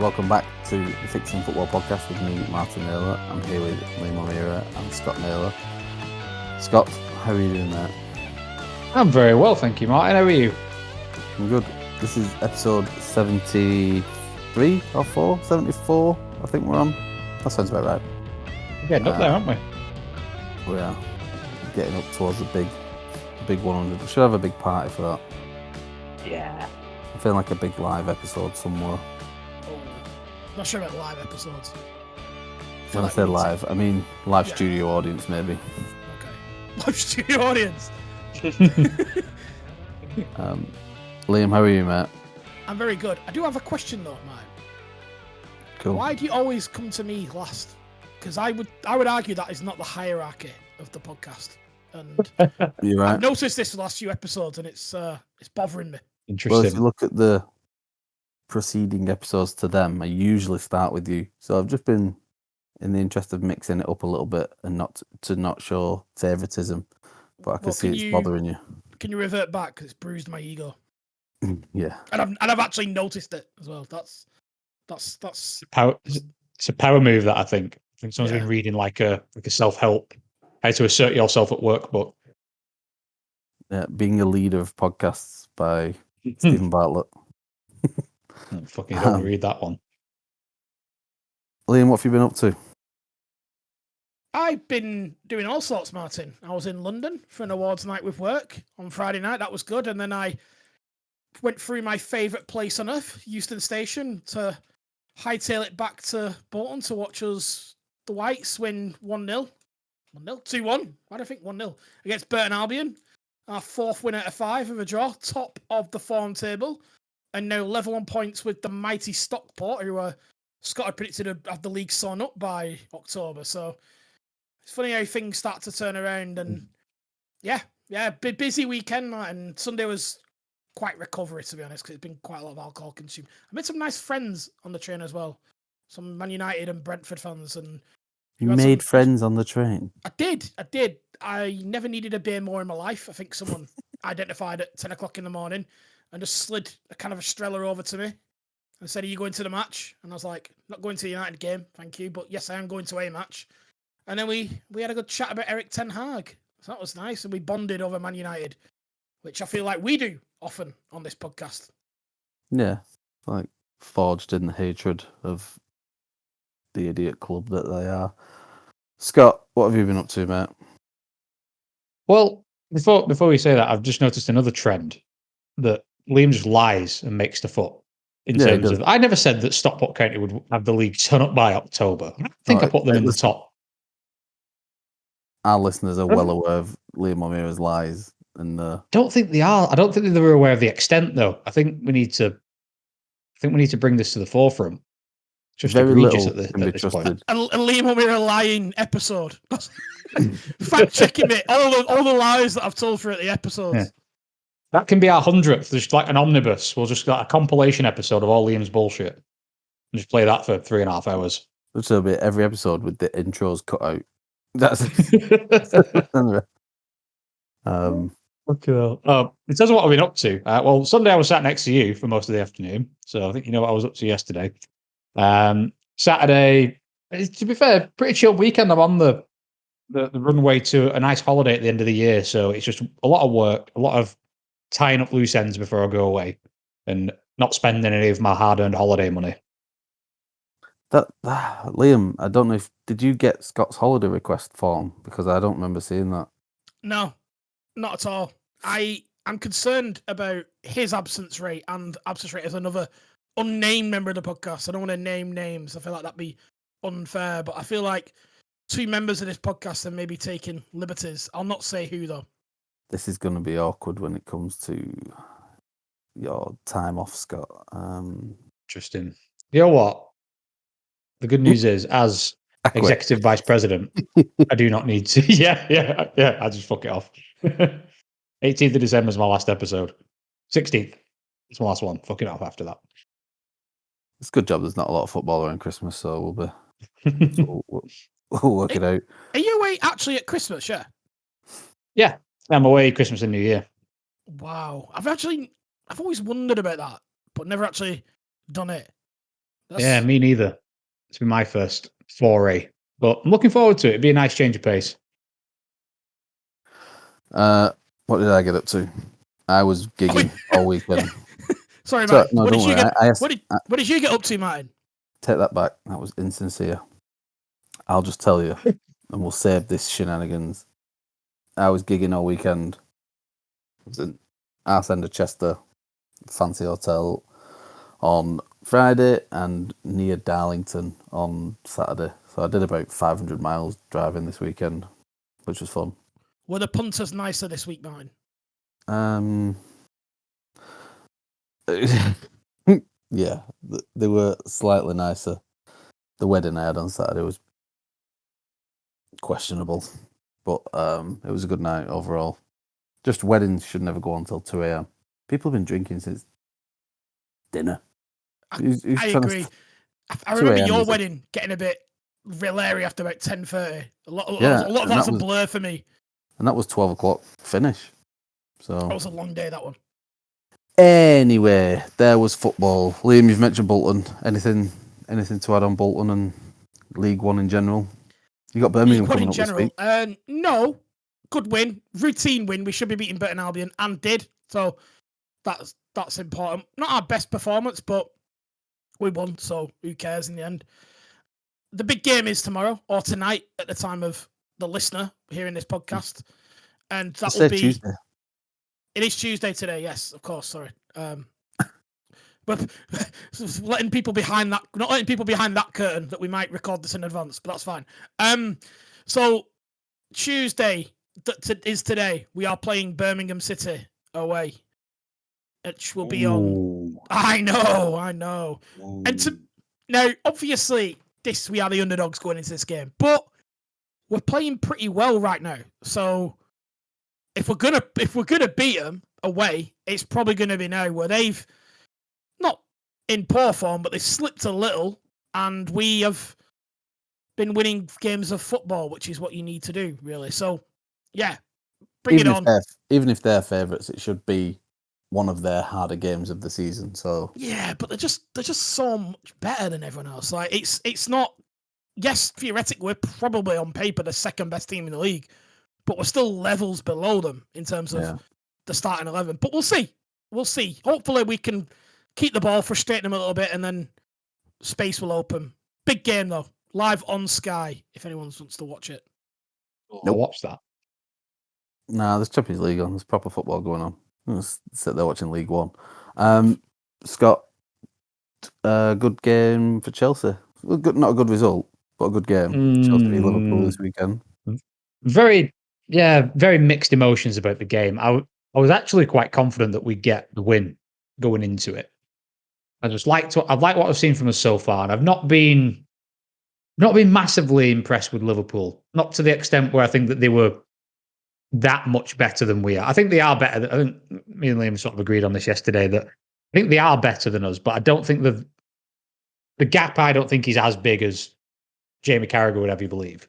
Welcome back to the Fixing Football podcast with me, Martin Naylor. I'm here with Liam O'Meara and Scott Naylor. Scott, how are you doing, mate? I'm very well, thank you, Martin. How are you? I'm good. This is episode 73 or 4? 74, I think we're on. That sounds about right. We're getting up there, aren't we? We are getting up towards the big 100. We should have a big party for that. Yeah. I feel like a big live episode somewhere. Not sure about live episodes. When I say live, I mean live studio audience, maybe. Okay. Live studio audience. Liam, how are you, mate? I'm very good. I do have a question though, Mike. Cool. Why do you always come to me last? Because I would argue that is not the hierarchy of the podcast. And You're right. I've noticed this the last few episodes, and it's bothering me. Interesting. Well, if you look at the preceding episodes to them, I usually start with you. So I've just been in the interest of mixing it up a little bit and not show favouritism. But I can see it's bothering you. Can you revert back? Because it's bruised my ego. Yeah. And I've actually noticed it as well. That's It's a power move that I think someone's been reading like a self-help, how to assert yourself at work book. Yeah, Being a Leader of Podcasts by Stephen Bartlett. I fucking don't want to read that one. Liam, what have you been up to? I've been doing all sorts, Martin. I was in London for an awards night with work on Friday night. That was good. And then I went through my favourite place on earth, Euston Station, to hightail it back to Bolton to watch us, the Whites, win 1-0. 1-0? 2-1? Why do I think 1-0? Against Burton Albion. Our fourth win out of 5 of a draw, top of the form table. And now level on points with the mighty Stockport, who Scott had predicted to have the league sewn up by October. So it's funny how things start to turn around. And busy weekend. And Sunday was quite recovery, to be honest, because it's been quite a lot of alcohol consumed. I made some nice friends on the train as well. Some Man United and Brentford fans. And you made friends on the train? I did. I never needed a beer more in my life. I think someone identified at 10 o'clock in the morning and just slid a kind of a Strella over to me and said, "Are you going to the match?" And I was like, "Not going to the United game, thank you, but yes, I am going to a match." And then we had a good chat about Eric Ten Hag. So that was nice. And we bonded over Man United, which I feel like we do often on this podcast. Yeah, like forged in the hatred of the idiot club that they are. Scott, what have you been up to, mate? Well, before we say that, I've just noticed another trend that Liam just lies and makes stuff up. In terms of, I never said that Stockport County would have the league turn up by October. I think I put them in the top. Our listeners are well aware of Liam O'Meara's lies. And don't think they are. I don't think they were aware of the extent, though. I think we need to bring this to the forefront. Just very egregious little at can be this trusted. point. A Liam O'Meara lying episode. Fact checking it. All the lies that I've told throughout the episodes. Yeah. That can be our 100th. Just like an omnibus. We'll just got a compilation episode of all Liam's bullshit. And just play that for 3.5 hours. Which will be every episode with the intros cut out. That's Okay. In terms of what I've been up to, well, Sunday I was sat next to you for most of the afternoon, so I think you know what I was up to yesterday. Saturday, to be fair, pretty chill weekend. I'm on the runway to a nice holiday at the end of the year, so it's just a lot of work, a lot of tying up loose ends before I go away, and not spending any of my hard-earned holiday money. Liam, I don't know did you get Scott's holiday request form? Because I don't remember seeing that. No, not at all. I'm concerned about his absence rate and absence rate as another unnamed member of the podcast. I don't want to name names. I feel like that'd be unfair, but I feel like 2 members of this podcast are maybe taking liberties. I'll not say who, though. This is going to be awkward when it comes to your time off, Scott. Interesting. You know what? The good news is, as executive vice president, I do not need to. Yeah. I just fuck it off. 18th of December is my last episode. 16th is my last one. Fuck it off after that. It's a good job there's not a lot of football around Christmas, so we'll work it out. Are you away actually at Christmas? Yeah, I'm away Christmas and New Year. Wow. I've always wondered about that, but never actually done it. Yeah, me neither. It's been my first foray, but I'm looking forward to it. It'd be a nice change of pace. What did I get up to? I was gigging all weekend. Sorry, So, Martin. no, what don't did you worry. get? What did you get up to, Martin? Take that back. That was insincere. I'll just tell you, and we'll save this shenanigans. I was gigging all weekend. I was in arse end of Chester, fancy hotel on Friday, and near Darlington on Saturday. So I did about 500 miles driving this weekend, which was fun. Were the punters nicer this week, Martin? Yeah, they were slightly nicer. The wedding I had on Saturday was questionable, but it was a good night overall. Just weddings should never go on until 2 a.m. People have been drinking since dinner. I agree. I remember your wedding getting a bit leery after about 10:30. A lot of that's a blur for me. And that was 12 o'clock finish. So that was a long day, that one. Anyway, there was football. Liam, you've mentioned Bolton. Anything to add on Bolton and League One in general? You got Birmingham coming up this week. No, good win, routine win. We should be beating Burton Albion and did. So that's important. Not our best performance, but we won. So who cares in the end? The big game is tomorrow or tonight at the time of the listener hearing this podcast, and that will be Tuesday. It is Tuesday today. Yes, of course. Sorry. But not letting people behind that curtain that we might record this in advance, but that's fine. So Tuesday is today. We are playing Birmingham City away. It will be on. I know. Ooh. And now, obviously, we are the underdogs going into this game, but we're playing pretty well right now. So if we're gonna beat them away, it's probably gonna be now where they've not in poor form, but they've slipped a little, and we have been winning games of football, which is what you need to do, really. So, yeah, bring it on. Even if they're favourites, it should be one of their harder games of the season. So yeah, but they're just so much better than everyone else. Like it's not. Yes, theoretically, we're probably on paper the second best team in the league, but we're still levels below them in terms of the starting 11. But we'll see. Hopefully, we can keep the ball, frustrate them a little bit, and then space will open. Big game, though. Live on Sky, if anyone wants to watch it. I'll watch that. Nah, there's Champions League on. There's proper football going on. I'll just sit there watching League One. Scott, good game for Chelsea. Not a good result, but a good game. Chelsea v Liverpool this weekend. Very mixed emotions about the game. I was actually quite confident that we'd get the win going into it. I've liked what I've seen from us so far, and I've not been massively impressed with Liverpool. Not to the extent where I think that they were that much better than we are. I think they are better. I think me and Liam sort of agreed on this yesterday that I think they are better than us, but I don't think the gap. I don't think is as big as Jamie Carragher would have you believe.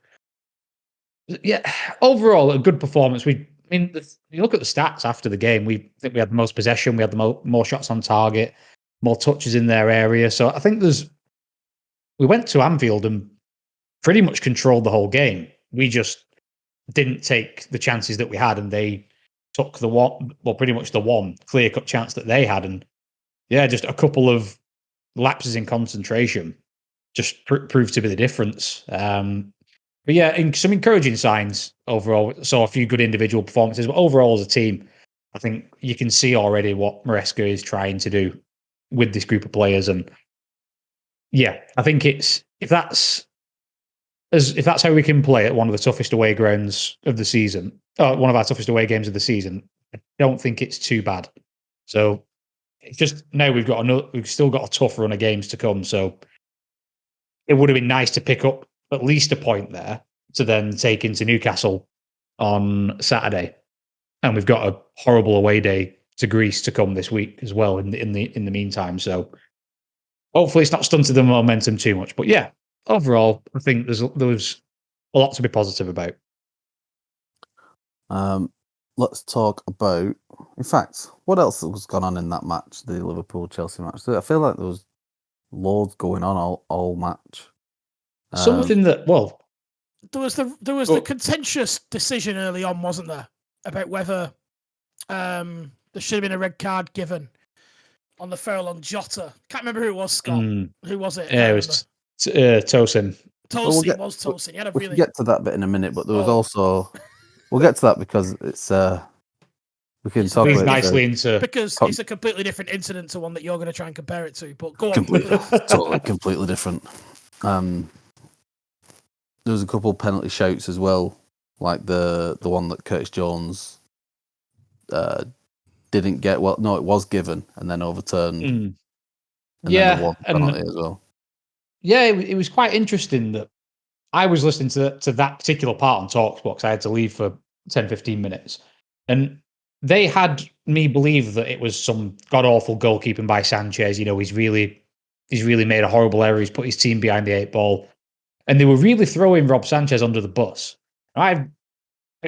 Yeah, overall a good performance. You look at the stats after the game. We think we had the most possession. We had the more shots on target, more touches in their area. So I think we went to Anfield and pretty much controlled the whole game. We just didn't take the chances that we had, and they took pretty much the one clear-cut chance that they had. And yeah, just a couple of lapses in concentration just proved to be the difference. But yeah, some encouraging signs overall. Saw a few good individual performances, but overall as a team, I think you can see already what Maresca is trying to do with this group of players. And yeah, I think if that's how we can play at one of the toughest away grounds of the season, one of our toughest away games of the season, I don't think it's too bad. So it's just now we've still got a tough run of games to come. So it would have been nice to pick up at least a point there to then take into Newcastle on Saturday, and we've got a horrible away day to Greece to come this week as well. In the meantime, so hopefully it's not stunted the momentum too much. But yeah, overall, I think there was a lot to be positive about. Let's talk about. In fact, what else was gone on in that match, the Liverpool-Chelsea match? I feel like there was loads going on all match. Something that there was the contentious decision early on, wasn't there, about whether there should have been a red card given on the foul on Jota. Can't remember who it was, Scott. Who was it? Yeah, it was Tosin. Tosin was Tosin. He had a we really... can get to that bit in a minute, but there was also... We'll get to that because it's... we can talk about nicely into... Because it's a completely different incident to one that you're going to try and compare it to, but go on. Completely different. There was a couple of penalty shouts as well, like the one that Curtis Jones didn't get. Well, no, it was given and then overturned. And then there was penalty as well. Yeah, it was quite interesting that I was listening to that particular part on TalkSport. I had to leave for 10-15 minutes, and they had me believe that it was some god awful goalkeeping by Sanchez. You know, he's really made a horrible error. He's put his team behind the 8 ball. And they were really throwing Rob Sanchez under the bus. I've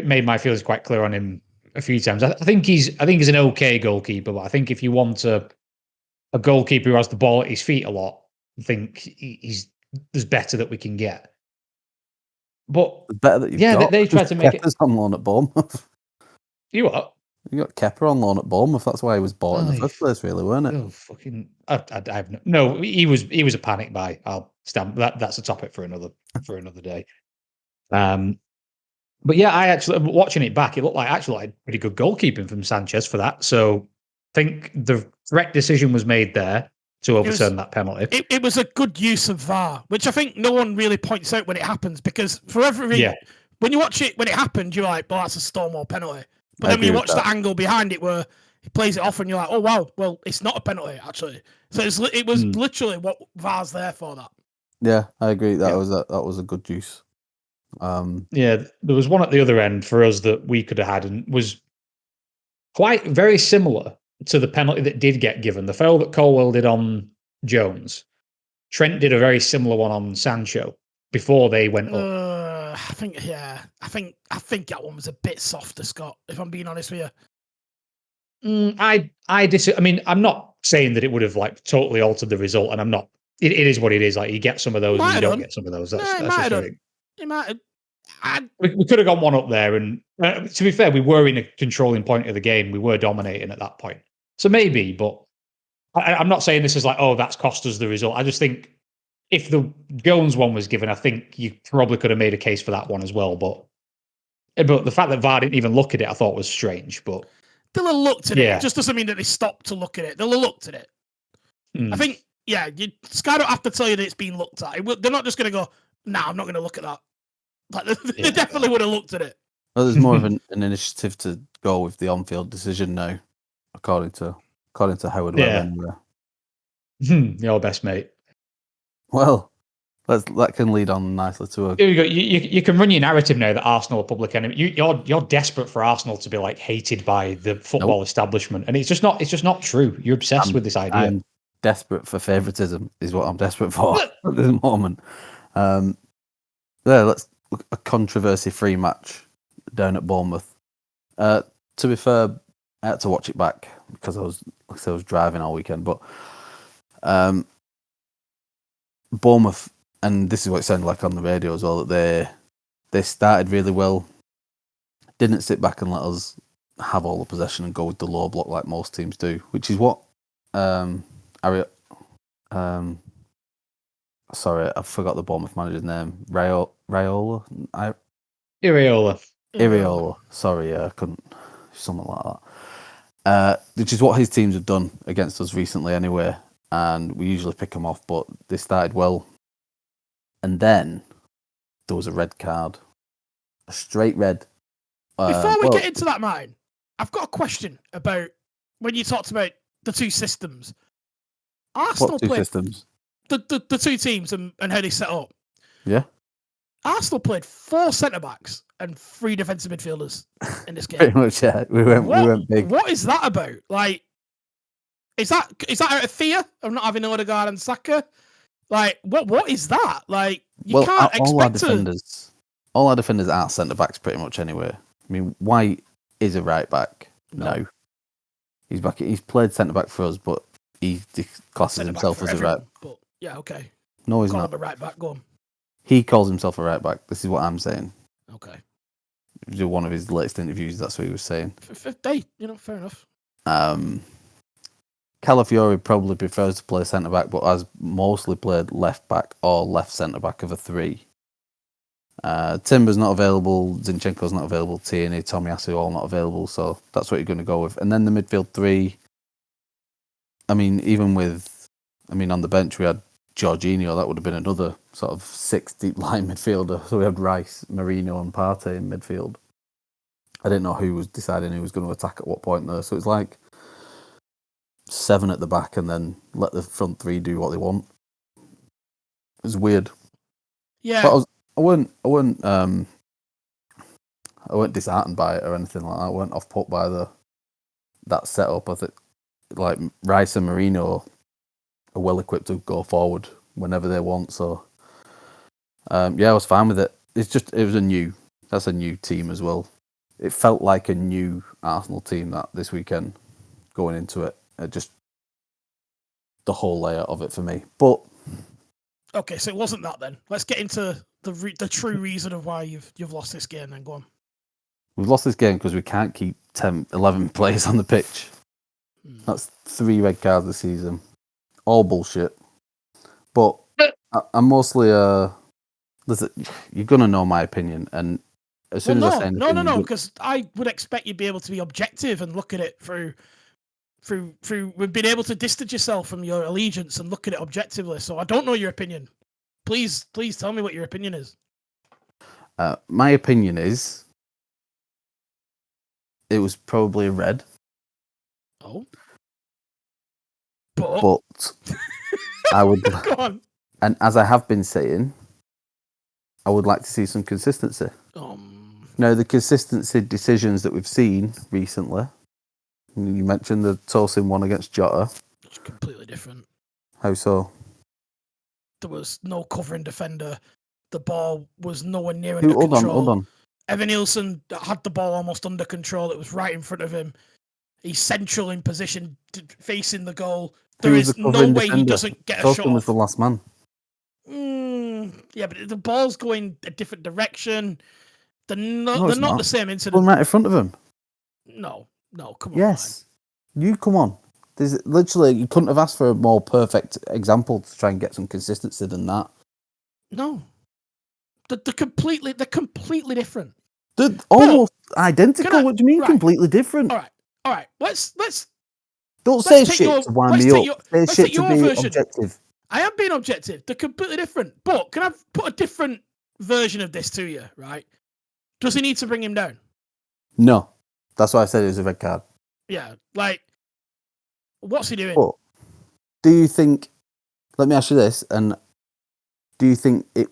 made my feelings quite clear on him a few times. I think he's an okay goalkeeper, but I think if you want a goalkeeper who has the ball at his feet a lot, I think there's better that we can get. But the better that you've got. They tried to make Kepa's on loan at Bournemouth. You what? You got Kepa on loan at Bournemouth. That's why he was bought in the first place, really, weren't it? Oh, fucking! No. He was a panic buy. I'll stand. That's a topic for another day. But yeah, I actually watching it back, it looked like pretty good goalkeeping from Sanchez for that. So I think the correct decision was made there to overturn that penalty. It was a good use of VAR, which I think no one really points out when it happens, because for when you watch it when it happened, you're like, "Well, that's a Stonewall penalty." But then when you watch the angle behind it where he plays it off, and you're like, "Oh wow, well, it's not a penalty actually." So it was literally what VAR's there for. That. Yeah, I agree. That was a good use. There was one at the other end for us that we could have had, and was quite very similar to the penalty that did get given. The foul that Colwell did on Jones, Trent did a very similar one on Sancho before they went up. I think that one was a bit softer, Scott, if I'm being honest with you. I disagree. I mean, I'm not saying that it would have like totally altered the result, and I'm not. It is what it is. Like you get some of those, and you don't get some of those. That's it might have. We could have gone one up there, and to be fair, we were in a controlling point of the game. We were dominating at that point, so maybe. But I'm not saying this is like, oh, that's cost us the result. I just think if the Jones one was given, I think you probably could have made a case for that one as well. But the fact that VAR didn't even look at it, I thought was strange. But they'll have looked at it. It just doesn't mean that they stopped to look at it. They'll have looked at it. I think, Sky don't have to tell you that it's been looked at. They're not just going to go, "Nah, I'm not going to look at that." Like they definitely would have looked at it. Well, there's more of an initiative to go with the on-field decision now, according to Howard Webb. Your best mate. Well, that can lead on nicely to a. Here we go. You can run your narrative now that Arsenal are public enemy. You're desperate for Arsenal to be like hated by the football establishment, and it's just not true. You're obsessed with this idea. I'm desperate for favouritism, is what I'm desperate for at this moment. Let's look a controversy-free match down at Bournemouth. To be fair, I had to watch it back because I was driving all weekend, but Bournemouth, and this is what it sounded like on the radio as well, that they started really well, didn't sit back and let us have all the possession and go with the low block like most teams do, which is what sorry, I forgot the Bournemouth manager's name. Iraola. Sorry, I couldn't. Something like that. Which is what his teams have done against us recently, anyway. And we usually pick them off, but they started well. And then there was a red card, a straight red. Before we get into that, Martin, I've got a question about when you talked about the two systems. Arsenal what two played systems? The two teams and how they set up. Yeah. Arsenal played 4 centre-backs and 3 defensive midfielders in this game. Pretty much, yeah. We went big. What is that about? Like, is that out of fear of not having Odegaard and Saka? Like, what is that? Like, you can't expect all our defenders are centre-backs pretty much anyway. I mean, White is a right-back. No. He's back. He's played centre-back for us, but he classes himself as a right. Yeah, okay. No, he's Call not. him a right back. Go on. He calls himself a right back. This is what I'm saying. Okay. One of his latest interviews, that's what he was saying. Fair enough. Calafiori probably prefers to play centre back, but has mostly played left back or left centre back of a three. Timber's not available, Zinchenko's not available, Tierney, Tomiyasu all not available, so that's what you're going to go with. And then the midfield three, I mean, even with, on the bench we had Jorginho, that would have been another sort of 6 deep line midfielder. So we had Rice, Mourinho and Partey in midfield. I didn't know who was deciding who was going to attack at what point there, so it's like 7 at the back and then let the front three do what they want. It was weird. Yeah. But I weren't disheartened by it or anything like that. I weren't off put by that setup. I think like Rice and Mourinho are well equipped to go forward whenever they want. So I was fine with it. That's a new team as well. It felt like a new Arsenal team that this weekend going into it. Just the whole layout of it for me. But okay, so it wasn't that then. Let's get into the true reason of why you've lost this game. Then go on. we've lost this game because we can't keep 10, 11 players on the pitch. That's 3 red cards this season. All bullshit. But I'm mostly listen, you're gonna know my opinion, and as soon as I say anything, no, because I would expect you'd be able to be objective and look at it through. We've been able to distance yourself from your allegiance and look at it objectively. So I don't know your opinion. Please tell me what your opinion is. My opinion is it was probably a red. Oh, but I would. Go on. And as I have been saying, I would like to see some consistency. Now, the consistency decisions that we've seen recently. You mentioned the Tosin one against Jota. It's completely different. How so? There was no covering defender. The ball was nowhere near under control. Hold on. Evan Nielsen had the ball almost under control. It was right in front of him. He's central in position, facing the goal. There is no way he doesn't get a shot. Tosin was the last man. Yeah, but the ball's going a different direction. They're not the same incident. One right in front of him. No, come on. Yes, you come on. There's literally, you couldn't have asked for a more perfect example to try and get some consistency than that. No, they're completely different. They're almost identical. What do you mean completely different? All right. Let's don't say shit to wind me up. Say shit to be objective. I am being objective. They're completely different. But can I put a different version of this to you? Right? Does he need to bring him down? No, that's why I said it was a red card. Yeah, like, what's he doing? But do you think? Let me ask you this: and do you think it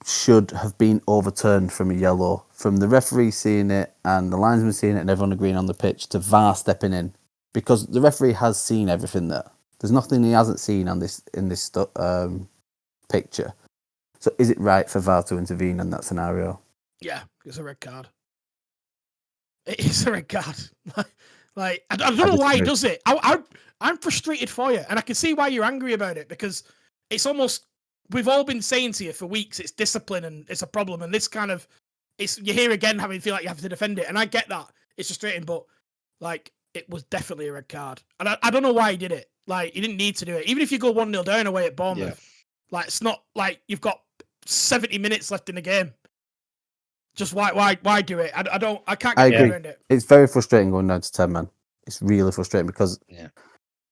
should have been overturned from a yellow, from the referee seeing it and the linesman seeing it and everyone agreeing on the pitch to VAR stepping in? Because the referee has seen everything there. There's nothing he hasn't seen on this picture. So is it right for VAR to intervene in that scenario? Yeah, it's a red card. It is a red card. Like I don't know why he does it. I'm frustrated for you, and I can see why you're angry about it, because it's almost, we've all been saying to you for weeks, it's discipline and it's a problem, and this kind of, you're here again having feel like you have to defend it, and I get that. It's frustrating, but like, it was definitely a red card, and I don't know why he did it. Like, he didn't need to do it. Even if you go 1-0 down away at Bournemouth, like, it's not like you've got 70 minutes left in the game. Just why do it? I can't get around it. It's very frustrating going down to 10 men. It's really frustrating because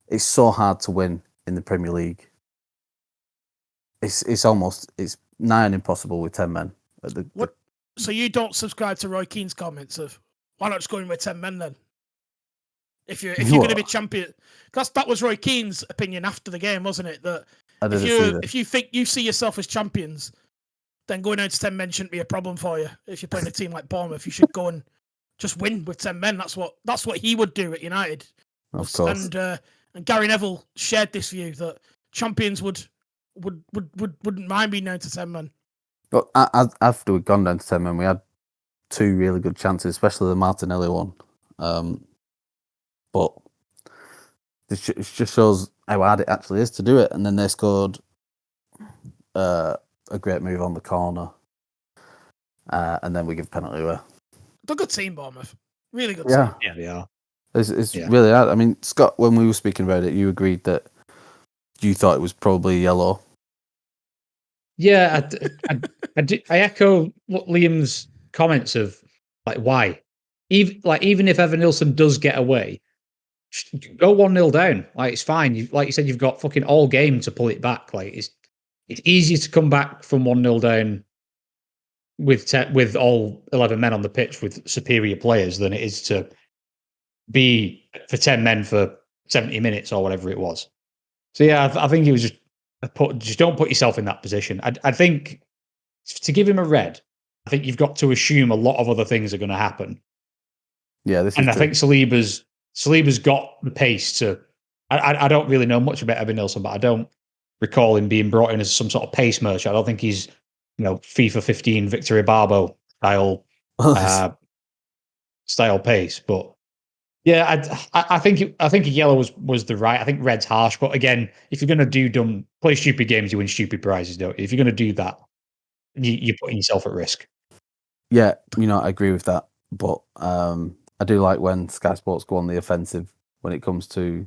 it's so hard to win in the Premier League. It's nigh on impossible with 10 men. So you don't subscribe to Roy Keane's comments of, why not just go in with 10 men then? If you're going to be champion, because that was Roy Keane's opinion after the game, wasn't it? That if you think you see yourself as champions, then going down to 10 men shouldn't be a problem for you. If you're playing a team like Bournemouth, you should go and just win with 10 men. That's what he would do at United. Of course. And Gary Neville shared this view that champions wouldn't mind being down to 10 men. Well, after we'd gone down to 10 men, we had 2 really good chances, especially the Martinelli one. But it just shows how hard it actually is to do it. And then they scored a great move on the corner, and then we give penalty away. They're a good team, Bournemouth. Really good Yeah. team. Yeah, they are. It's really hard. I mean, Scott, when we were speaking about it, you agreed that you thought it was probably yellow. Yeah, I echo what Liam's comments of like why, even if Evan Nilsson does get away, go 1-0 down. Like it's fine. Like you said, you've got fucking all game to pull it back. Like it's easier to come back from 1-0 down with all 11 men on the pitch with superior players than it is to be for 10 men for 70 minutes or whatever it was. So yeah, I think it was just don't put yourself in that position. I think to give him a red, I think you've got to assume a lot of other things are going to happen. Yeah, I think Saliba's got the pace to. I don't really know much about Evan Nilsson, but I don't recall him being brought in as some sort of pace merchant. I don't think he's FIFA 15 Victor Ibarbo style pace, but. Yeah, I think a yellow was the right. I think red's harsh, but again, if you're going to play stupid games, you win stupid prizes, don't you? If you're going to do that, you're putting yourself at risk. Yeah, I agree with that. But I do like when Sky Sports go on the offensive when it comes to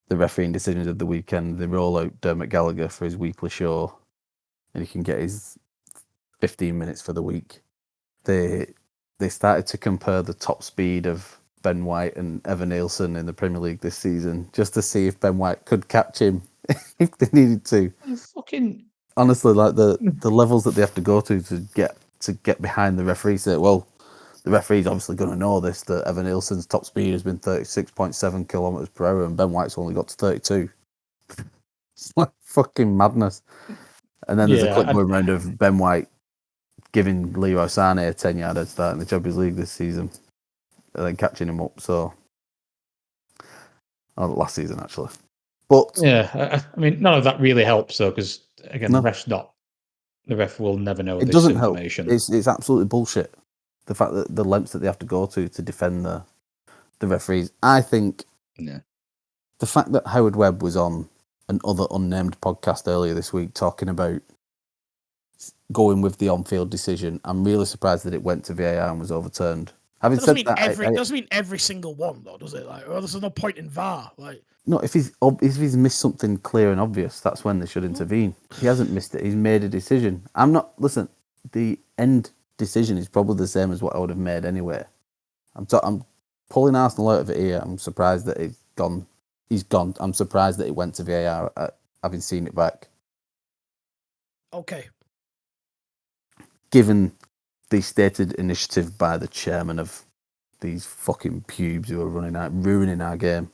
the refereeing decisions of the weekend. They roll out Dermot Gallagher for his weekly show, and he can get his 15 minutes for the week. They started to compare the top speed of Ben White and Evan Nilsson in the Premier League this season, just to see if Ben White could catch him if they needed to. Fucking honestly, like the levels that they have to go to get behind the referee. Say, well, the referee's obviously going to know this, that Evan Nilsson's top speed has been 36.7 kilometers per hour, and Ben White's only got to 32. It's like fucking madness. And then there's a clip going around of Ben White giving Leroy Sané a 10-yard head start in the Champions League this season, and then catching him up. So, last season actually. But yeah, I mean, none of that really helps though, because again, No. the ref will never know it this doesn't help. information. It's absolutely bullshit. The fact that the lengths that they have to go to defend the referees. I think the fact that Howard Webb was on another unnamed podcast earlier this week talking about going with the on-field decision, I'm really surprised that it went to VAR and was overturned. Having said that, it doesn't mean every single one though, does it? Like, well, there's no point in VAR. Like, no, if he's missed something clear and obvious, that's when they should intervene. He hasn't missed it. He's made a decision. Listen, the end decision is probably the same as what I would have made anyway. I'm pulling Arsenal out of it here. I'm surprised that he's gone. I'm surprised that it went to VAR, having seen it back. Okay. Given the stated initiative by the chairman of these fucking pubes who are ruining our game.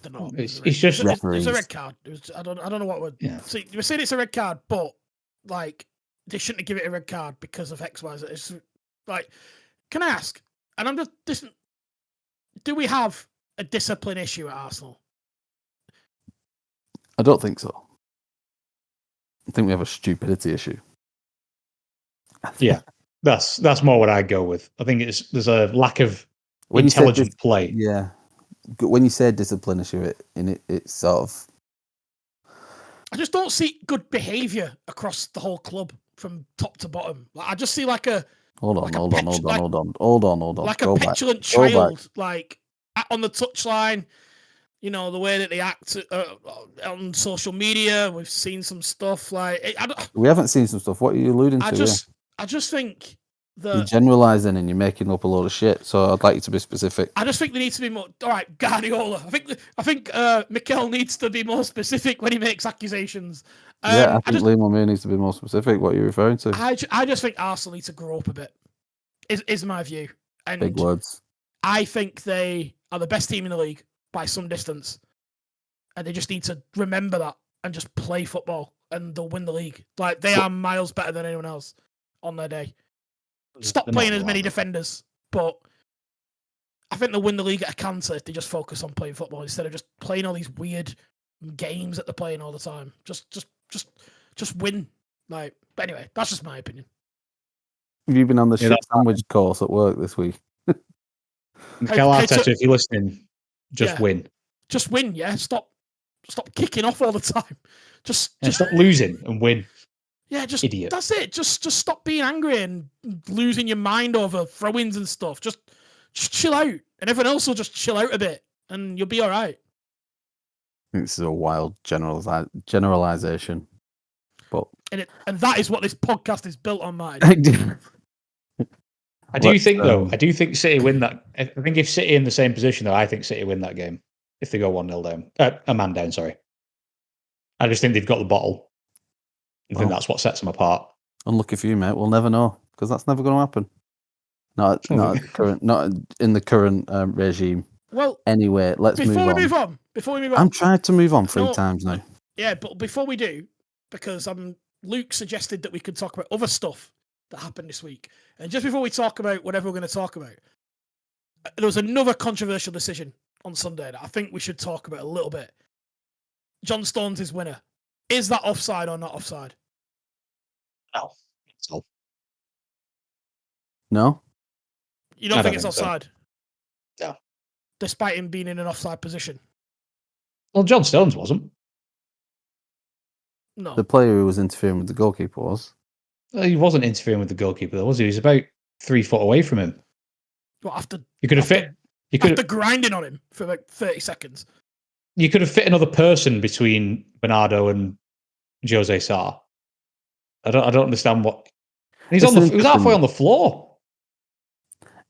They're not. It's just There's a red card. I don't know what we're. Yeah. See, we're saying it's a red card, but like they shouldn't give it a red card because of X, Y, Z. It's like, can I ask? And I'm just, do we have a discipline issue at Arsenal? I don't think so. I think we have a stupidity issue. Yeah, that's more what I go with. I think there's a lack of intelligent play. Yeah, when you say discipline issue, it's sort of. I just don't see good behaviour across the whole club from top to bottom. Like, I just see like a hold on. Like a petulant child, like on the touchline. The way that they act on social media. We've seen some stuff like we haven't seen some stuff. What are you alluding to? I just think that you're generalising and you're making up a load of shit. So I'd like you to be specific. I just think there needs to be more. All right, Guardiola. I think Mikel needs to be more specific when he makes accusations. I think Liam O'Meara needs to be more specific. What are you referring to? I just think Arsenal need to grow up a bit. Is my view. And big words. I think they are the best team in the league by some distance, and they just need to remember that and just play football, and they'll win the league. Like they are miles better than anyone else on their day. Stop playing as many defenders, but I think they'll win the league at a canter if they just focus on playing football instead of just playing all these weird games that they're playing all the time. Just win. Like, but anyway, that's just my opinion. Have you been on the shit sandwich course at work this week? Mikel Arteta, if you're listening, just win. Just win, yeah. Stop Stop kicking off all the time. Just stop losing and win. Yeah, just Idiot. That's it. Just stop being angry and losing your mind over throw-ins and stuff. Just chill out, and everyone else will just chill out a bit, and you'll be all right. I think this is a wild generalization, but And that is what this podcast is built on, Martin. I do think City win that. I think if City in the same position, though, I think City win that game if they go 1-0 down. A man down, sorry. I just think they've got the bottle. I think that's what sets them apart. Unlucky for you, mate. We'll never know because that's never going to happen. Not in the current regime. Well, anyway, let's move on. Before we move on, I'm trying to move on three times now. Yeah, but before we do, because Luke suggested that we could talk about other stuff that happened this week, and just before we talk about whatever we're going to talk about, there was another controversial decision on Sunday that I think we should talk about a little bit. John Stones is winner. Is that offside or not offside? No. You don't think it's offside? So. No. Despite him being in an offside position? Well, John Stones wasn't. No. The player who was interfering with the goalkeeper was. Well, he wasn't interfering with the goalkeeper, though, was he? He was about 3 foot away from him. Well, after grinding on him for like 30 seconds. You could have fit another person between Bernardo and Jose Sarr. I don't understand what. He was halfway on the floor.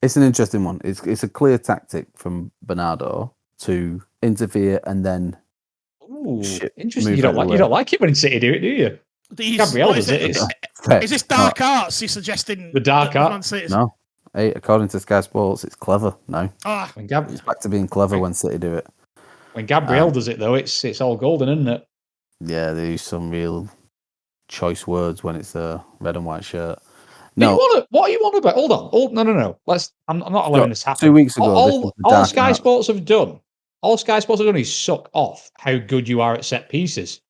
It's an interesting one. It's a clear tactic from Bernardo to interfere and then. Ooh, interesting. You don't like it when City do it, do you? Gabriel does it. Is this dark arts? You're suggesting the dark arts? No. Hey, according to Sky Sports, it's clever. No. It's back to being clever when City do it. When Gabriel does it, though, it's all golden, isn't it? Yeah, they use some real choice words when it's a red and white shirt. No. What are you on about? Hold on. No. I'm not allowing this happen. 2 weeks ago, all Sky Sports have done is suck off how good you are at set pieces.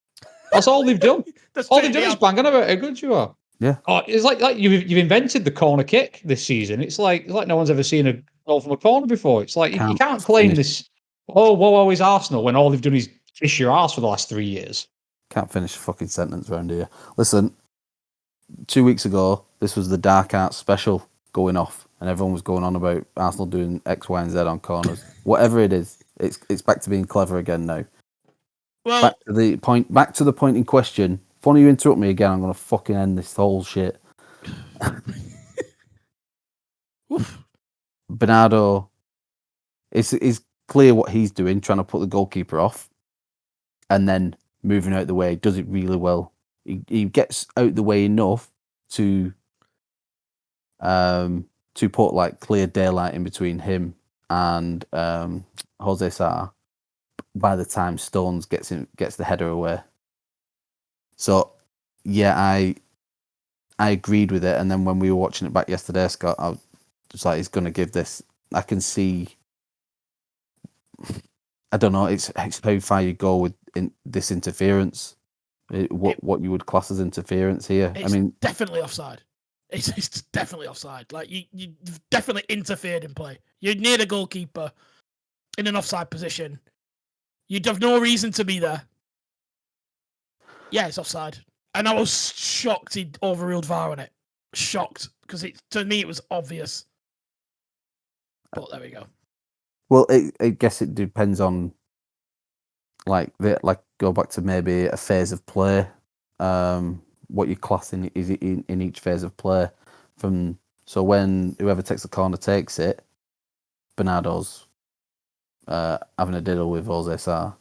That's all they've done. All they've done is bang on about how good you are. Yeah. Oh, it's like you've invented the corner kick this season. It's like no one's ever seen a goal from a corner before. It's like you can't claim this. Oh, whoa, is Arsenal when all they've done is kiss your ass for the last 3 years. Can't finish a fucking sentence around here. Listen, 2 weeks ago, this was the Dark Arts special going off, and everyone was going on about Arsenal doing X, Y, and Z on corners. Whatever it is, it's back to being clever again now. Well, back to the point in question. If one of you interrupt me again, I'm going to fucking end this whole shit. Bernardo, it's clear what he's doing, trying to put the goalkeeper off, and then moving out the way. Does it really well. He gets out the way enough to put like clear daylight in between him and Jose Sarr. By the time Stones gets the header away. So yeah, I agreed with it, and then when we were watching it back yesterday, Scott, I was just like, he's going to give this. I can see. I don't know. It's how far you go with this interference. What you would class as interference here? I mean, definitely offside. It's definitely offside. Like you've definitely interfered in play. You're near the goalkeeper in an offside position. You'd have no reason to be there. Yeah, it's offside. And I was shocked he overruled VAR on it. Shocked. Because to me, it was obvious. But there we go. Well, I guess it depends on, go back to maybe a phase of play. What you're classing is in each phase of play. So when whoever takes the corner takes it, Bernardo's having a diddle with Jose Sarr,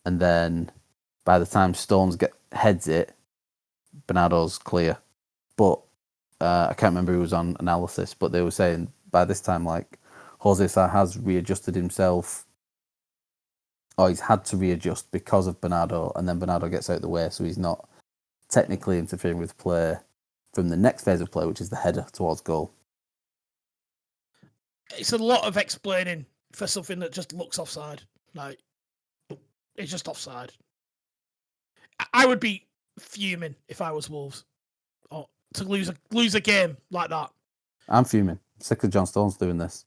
and then by the time Stones heads it, Bernardo's clear. But I can't remember who was on analysis, but they were saying by this time, like, Jose Sarr has readjusted himself, or he's had to readjust because of Bernardo, and then Bernardo gets out of the way, so he's not technically interfering with play from the next phase of play, which is the header towards goal. It's a lot of explaining for something that just looks offside. Like, it's just offside. I would be fuming if I was Wolves, or to lose a game like that. I'm fuming. Sick of John Stones doing this.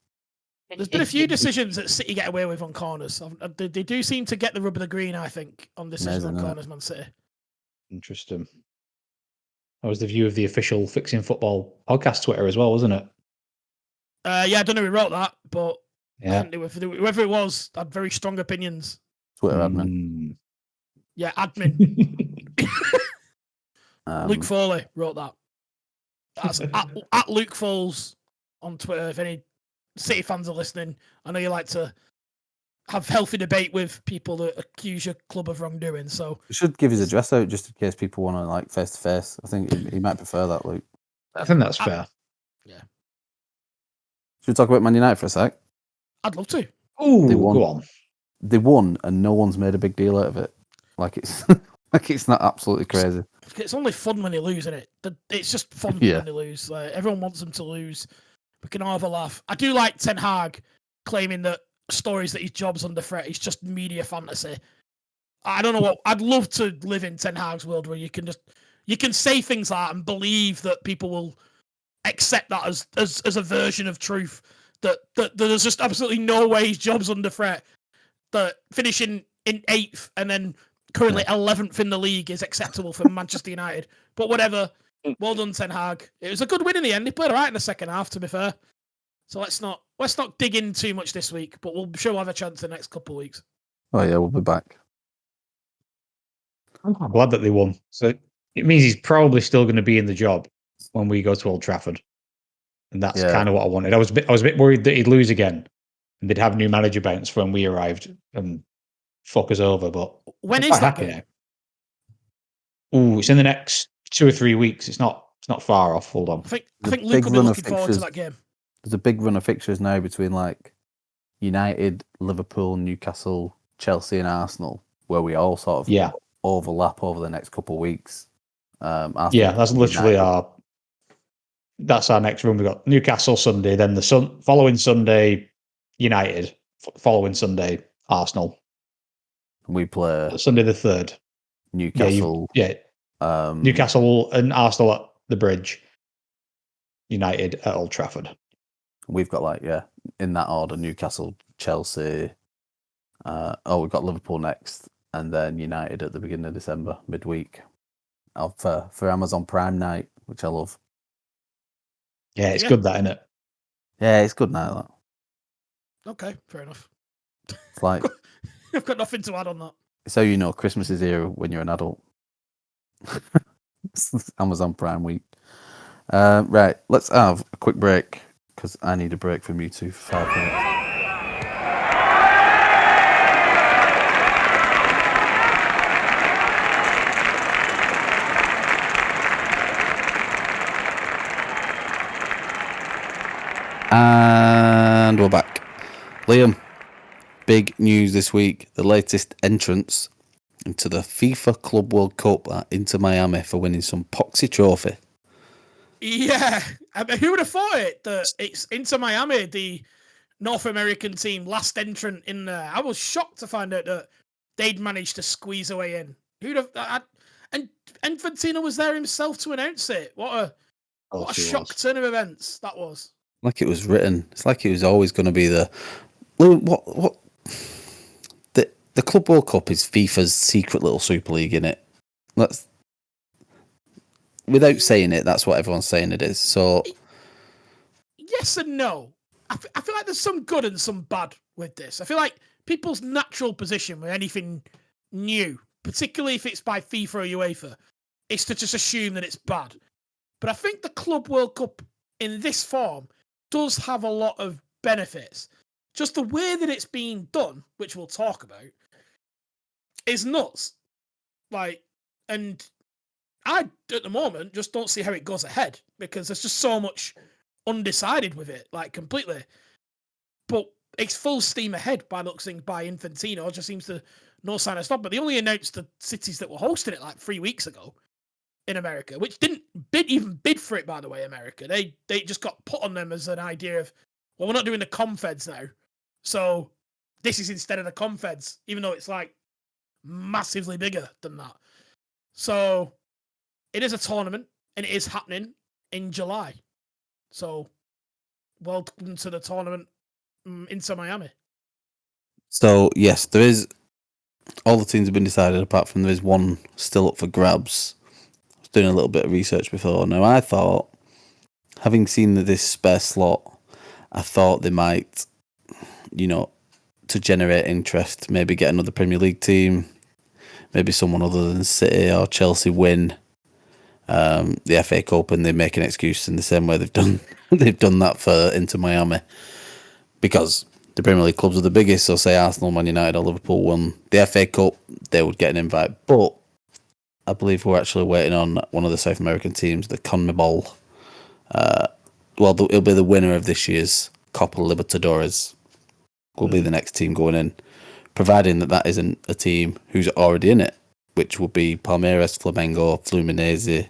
There's been a few decisions that City get away with on corners. They do seem to get the rub of the green, I think, on decisions on corners, Man City. Interesting. That was the view of the official Fixing Football podcast Twitter as well, wasn't it? Yeah, I don't know who wrote that, but Yeah. whoever it was had very strong opinions. Twitter admin. Yeah, admin. Luke Foley wrote that. That's at Luke Foles on Twitter. If any City fans are listening, I know you like to have healthy debate with people that accuse your club of wrongdoing. So you should give his address out just in case people want to like face to face. I think he might prefer that, Luke. I think that's fair. Yeah. Should we talk about Man United for a sec? I'd love to. Oh, go on. They won, and no one's made a big deal out of it. Like it's it's not absolutely crazy. It's only fun when they lose, isn't it? It's just fun when they lose. Like, everyone wants them to lose. We can all have a laugh. I do like Ten Hag claiming that stories that his job's under threat is just media fantasy. I don't know what. I'd love to live in Ten Hag's world where you can say things like that and believe that people will accept that as a version of truth. That there's just absolutely no way his job's under threat. That finishing in 8th and then currently 11th in the league is acceptable for Manchester United. But whatever. Well done, Ten Hag. It was a good win in the end. He played all right in the second half, to be fair. So let's not dig in too much this week, but we'll sure we'll have a chance in the next couple of weeks. Oh yeah, we'll be back. I'm glad that they won. So it means he's probably still going to be in the job when we go to Old Trafford. And that's kind of what I wanted. I was a bit worried that he'd lose again and they'd have a new manager bounce when we arrived and fuck us over. But when is that game? Oh, it's in the next 2 or 3 weeks. It's not far off. Hold on. I think Luke will be looking forward to that game. There's a big run of fixtures now between like United, Liverpool, Newcastle, Chelsea, and Arsenal, where we all sort of overlap over the next couple of weeks. That's literally that's our next run. We've got Newcastle Sunday, then the following Sunday, United, following Sunday, Arsenal. We play Sunday the 3rd. Newcastle. Newcastle and Arsenal at the Bridge. United at Old Trafford. We've got in that order: Newcastle, Chelsea. We've got Liverpool next, and then United at the beginning of December, midweek. For Amazon Prime night, which I love. Yeah, it's good, that, isn't it? Yeah, it's good now. That. Okay, fair enough. It's like I've got nothing to add on that. So you know Christmas is here when you're an adult. Amazon Prime week. Right, let's have a quick break because I need a break from you two for 5 minutes. And we're back. Liam, big news this week. The latest entrance into the FIFA Club World Cup at Inter Miami for winning some Poxy trophy. Yeah. I mean, who would have thought it? That it's Inter Miami, the North American team, last entrant in there. I was shocked to find out that they'd managed to squeeze away in. Who'd have... And Infantino was there himself to announce it. What a shock turn of events that was. Like it was written. It's like it was always going to be the... What... The Club World Cup is FIFA's secret little Super League, innit? Without saying it, that's what everyone's saying it is. So... Yes and no. I feel like there's some good and some bad with this. I feel like people's natural position with anything new, particularly if it's by FIFA or UEFA, is to just assume that it's bad. But I think the Club World Cup in this form does have a lot of benefits. Just the way that it's being done, which we'll talk about, is nuts. And I, at the moment, just don't see how it goes ahead because there's just so much undecided with it, completely. But it's full steam ahead by looks by Infantino. It just seems to no sign of stop. But they only announced the cities that were hosting it 3 weeks ago in America, which didn't even bid for it, by the way, America. They just got put on them as an idea of, well, we're not doing the Confeds now. So this is instead of the Confeds, even though it's massively bigger than that. So it is a tournament and it is happening in July. So welcome to the tournament Inter Miami. So yes, there is. All the teams have been decided, apart from there is one still up for grabs. I was doing a little bit of research before. Now I thought, having seen this spare slot, I thought they might, to generate interest, maybe get another Premier League team, maybe someone other than City or Chelsea win the FA Cup, and they make an excuse in the same way they've done that for Inter Miami, because the Premier League clubs are the biggest. So say Arsenal, Man United, or Liverpool won the FA Cup, they would get an invite. But I believe we're actually waiting on one of the South American teams, the CONMEBOL. It'll be the winner of this year's Copa Libertadores. Will be the next team going in, providing that isn't a team who's already in it, which would be Palmeiras, Flamengo, Fluminense,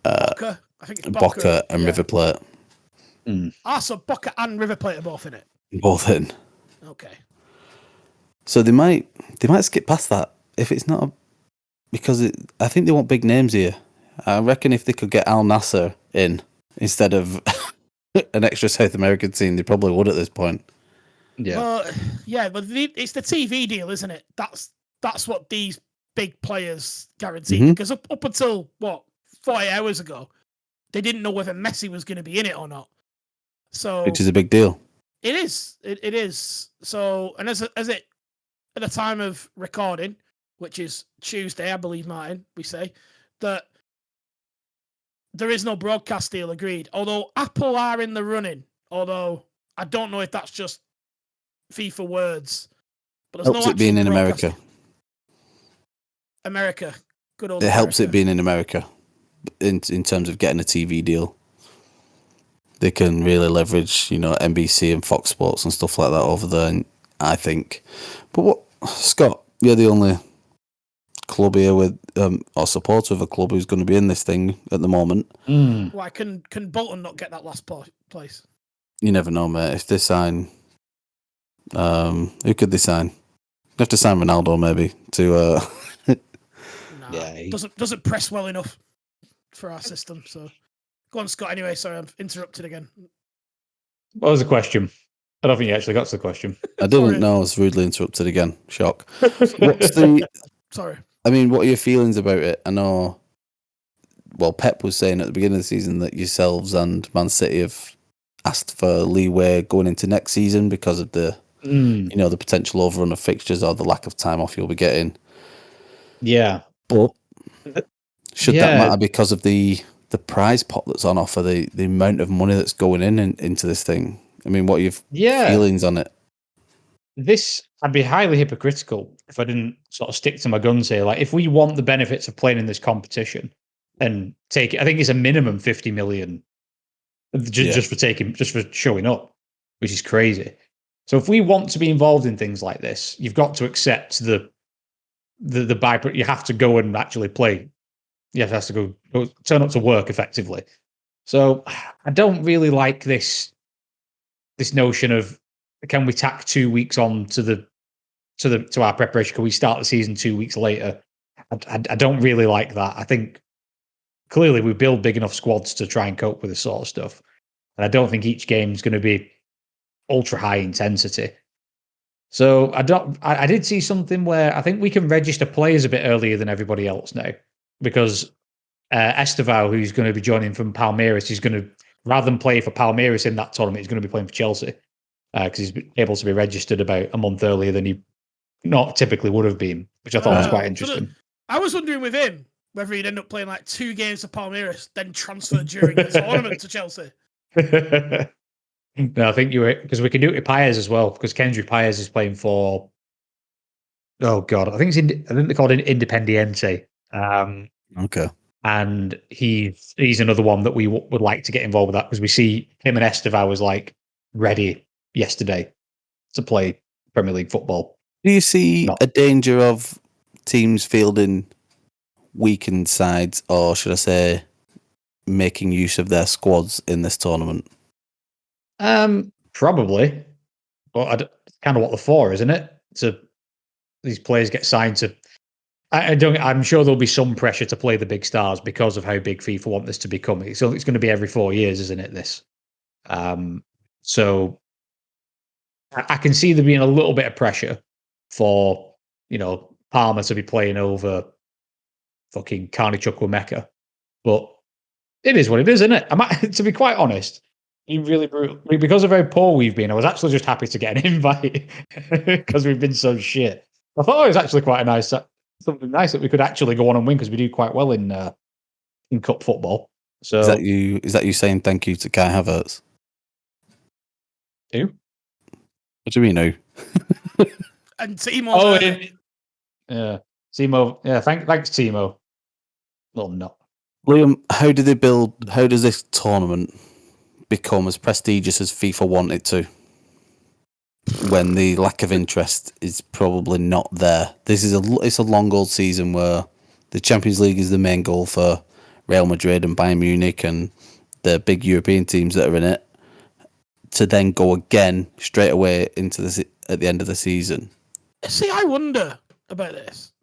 Boca. I think it's Boca and River Plate. So Boca and River Plate are both in it. Both in. Okay. So they might skip past that if it's not because I think they want big names here. I reckon if they could get Al Nasser in instead of an extra South American team, they probably would at this point. Yeah. But it's the TV deal, isn't it? That's what these big players guarantee. Because up until 40 hours ago, they didn't know whether Messi was going to be in it or not. So which is a big deal. It is. It is. So, and as it at the time of recording, which is Tuesday, I believe, Martin, we say that there is no broadcast deal agreed. Although Apple are in the running. Although I don't know if that's just FIFA words. But there's helps no it being in broadcast. America. Good old. It America. helps it being in America in terms of getting a TV deal. They can really leverage, NBC and Fox Sports and stuff like that over there, I think. But Scott, you're the only club here with or supporter of a club who's going to be in this thing at the moment. Why can Bolton not get that last place? You never know, mate. If they sign, who could they sign? They have to sign Ronaldo, maybe to. Doesn't press well enough for our system. So go on, Scott. Anyway, sorry, I'm interrupted again. What was the question? I don't think you actually got to the question. I didn't know I was rudely interrupted again. Shock. What's the? Sorry. I mean, what are your feelings about it? I know. Well, Pep was saying at the beginning of the season that yourselves and Man City have asked for leeway going into next season because of the, the potential overrun of fixtures or the lack of time off you'll be getting. Yeah, but should that matter because of the prize pot that's on offer, the amount of money that's going into this thing? I mean, what are your feelings on it? I'd be highly hypocritical if I didn't sort of stick to my guns here. Like, if we want the benefits of playing in this competition and take it, I think it's a minimum 50 million just for showing up, which is crazy. So if we want to be involved in things like this, you've got to accept the byproduct. You have to go and actually play. You have to go turn up to work effectively. So I don't really like this notion of, can we tack 2 weeks on to our preparation? Can we start the season 2 weeks later? I don't really like that. I think clearly we build big enough squads to try and cope with this sort of stuff. And I don't think each game is going to be ultra high intensity. So I did see something where I think we can register players a bit earlier than everybody else now, because Estevao, who's going to be joining from Palmeiras, is going to, rather than play for Palmeiras in that tournament, he's going to be playing for Chelsea because he's able to be registered about a month earlier than he not typically would have been, which I thought was quite interesting. I was wondering with him whether he'd end up playing like 2 games for Palmeiras, then transfer during the tournament to Chelsea. No, I think because we can do it with Paez as well, because Kendry Paez is playing for, oh god, I think they're called Independiente. Okay. And he's another one that we would like to get involved with that, because we see him and Estevao was like ready yesterday to play Premier League football. Do you see a danger of teams fielding weakened sides, or should I say, making use of their squads in this tournament? Probably. But it's kind of what they're for, isn't it? These players get signed to. I'm sure there'll be some pressure to play the big stars because of how big FIFA want this to become. So it's going to be every 4 years, isn't it? This. So I can see there being a little bit of pressure for, Palmer to be playing over fucking Carney Chukwuemeka. But it is what it is, isn't it? To be quite honest, because of how poor we've been, I was actually just happy to get an invite because we've been so shit. I thought it was actually quite something nice that we could actually go on and win because we do quite well in cup football. So Is that you saying thank you to Kai Havertz? who? What do you mean who? And Timo. Yeah, Timo. Yeah, thanks, Timo. Well, no. Liam, how does this tournament become as prestigious as FIFA want it to when the lack of interest is probably not there? It's a long old season where the Champions League is the main goal for Real Madrid and Bayern Munich and the big European teams that are in it, to then go again straight away into at the end of the season. See, I wonder about this.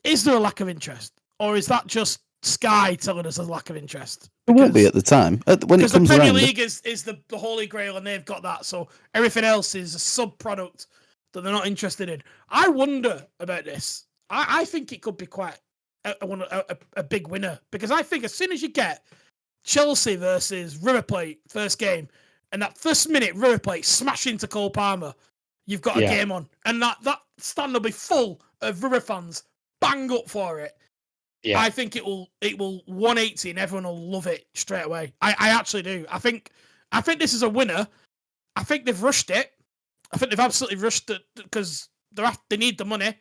Is there a lack of interest, or is that just Sky telling us there's a lack of interest? It won't be at the time. When it comes the Premier around, League is the holy grail, and they've got that. So everything else is a sub-product that they're not interested in. I wonder about this. I think it could be quite a big winner, because I think as soon as you get Chelsea versus River Plate first game, and that first minute River Plate smash into Cole Palmer, you've got a game on, and that stand will be full of River fans, bang up for it. Yeah. I think it will 180 and everyone will love it straight away. I actually do. I think this is a winner. I think they've rushed it. I think they've absolutely rushed it because they need the money,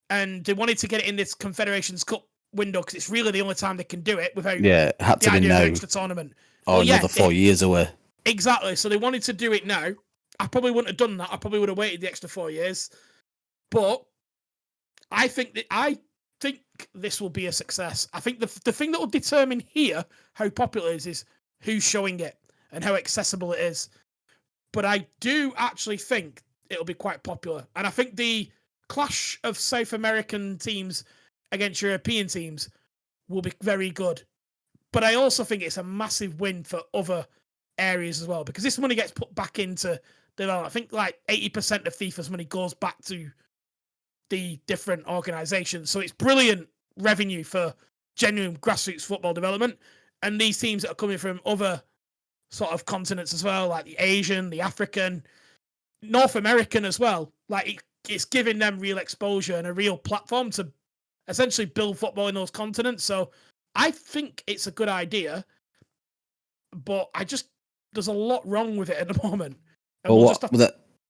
and they wanted to get it in this Confederations Cup window because it's really the only time they can do it without it had to be now. Extra tournament. Another 4 years away. Exactly. So they wanted to do it now. I probably wouldn't have done that. I probably would have waited the extra 4 years. But I think this will be a success. I think the thing that will determine here how popular it is who's showing it and how accessible it is. But I do actually think it'll be quite popular. And I think the clash of South American teams against European teams will be very good. But I also think it's a massive win for other areas as well, because this money gets put back into development. I think like 80% of FIFA's money goes back to the different organizations. So it's brilliant revenue for genuine grassroots football development. And these teams that are coming from other sort of continents as well, like the Asian, the African, North American as well. Like it's giving them real exposure and a real platform to essentially build football in those continents. So I think it's a good idea, but there's a lot wrong with it at the moment. And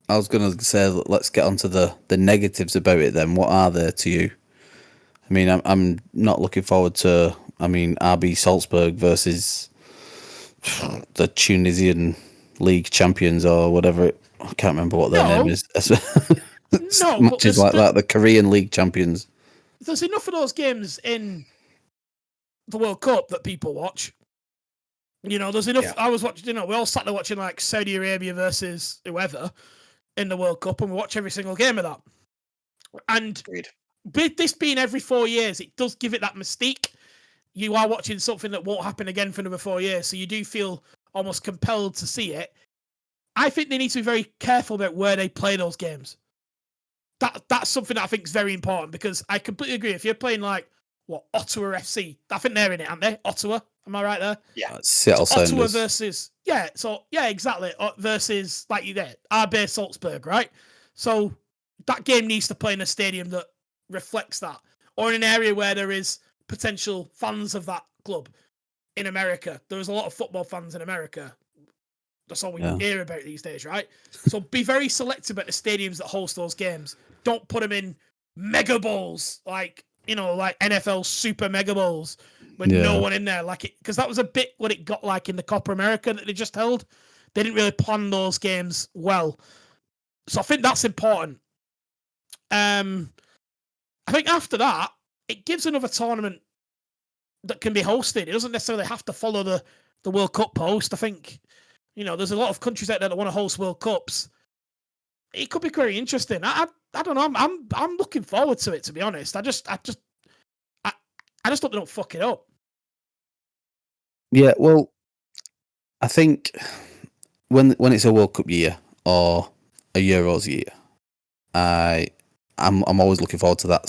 I was going to say, let's get onto the negatives about it then. What are there to you? I mean, I'm not looking forward to, RB Salzburg versus the Tunisian League champions or whatever. I can't remember what their name is. Matches like that, the Korean League champions. There's enough of those games in the World Cup that people watch. There's enough. Yeah. I was watching, we all sat there watching like Saudi Arabia versus whoever in the World Cup, and we watch every single game of that. And with this being every 4 years, it does give it that mystique. You are watching something that won't happen again for another 4 years, so you do feel almost compelled to see it. I think they need to be very careful about where they play those games. That's something that I think is very important, because I completely agree. If you're playing like Ottawa FC, I think they're in it, aren't they? Ottawa, am I right there? Yeah. Seattle Sounders. Ottawa versus exactly, versus like you there, RB Salzburg, right? So that game needs to play in a stadium that reflects that, or in an area where there is potential fans of that club. In America, there's a lot of football fans in America. That's all we hear about these days, right? So be very selective about the stadiums that host those games. Don't put them in mega bowls, like NFL super mega bowls with no one in there, because that was a bit what it got like in the Copa America that they just held. They didn't really plan those games well. So I think that's important. I think after that, it gives another tournament that can be hosted. It doesn't necessarily have to follow the World Cup host. I think, there's a lot of countries out there that want to host World Cups. It could be very interesting. I don't know. I'm looking forward to it, to be honest. I just hope they don't fuck it up. Yeah, well, I think when it's a World Cup year, or a Euros year, I'm always looking forward to that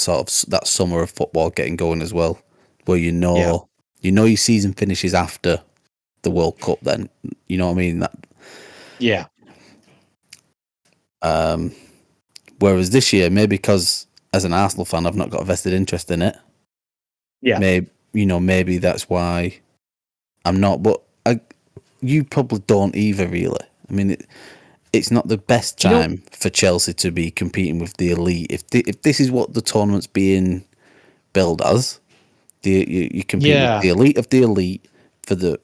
that summer of football getting going as well, where you know your season finishes after the World Cup. Then you know what I mean. Whereas this year, maybe because as an Arsenal fan, I've not got a vested interest in it. Yeah. Maybe that's why I'm not. But you probably don't either, really. I mean, it's not the best time for Chelsea to be competing with the elite. If this is what the tournament's being billed as, you compete with the elite of the elite for the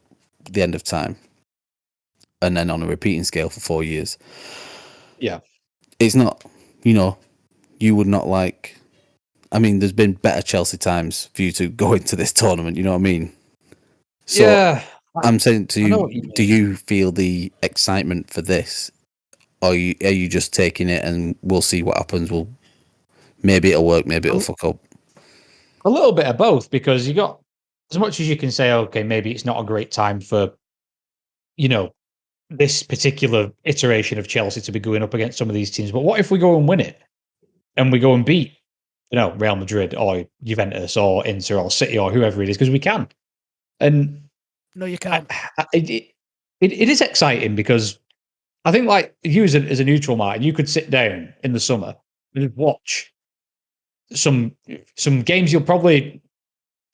end of time, and then on a repeating scale for 4 years. Yeah, it's not. You would not like. I mean, there's been better Chelsea times for you to go into this tournament. You know what I mean? So I'm saying to you, do you feel the excitement for this? Or are you just taking it and we'll see what happens? Maybe it'll work, maybe it'll fuck up. A little bit of both, because you got, as much as you can say, okay, maybe it's not a great time for, this particular iteration of Chelsea to be going up against some of these teams. But what if we go and win it, and we go and beat, Real Madrid or Juventus or Inter or City or whoever it is, because we can. And no, you can't. It is exciting, because I think, like, you as a neutral, Martin, you could sit down in the summer and watch some games you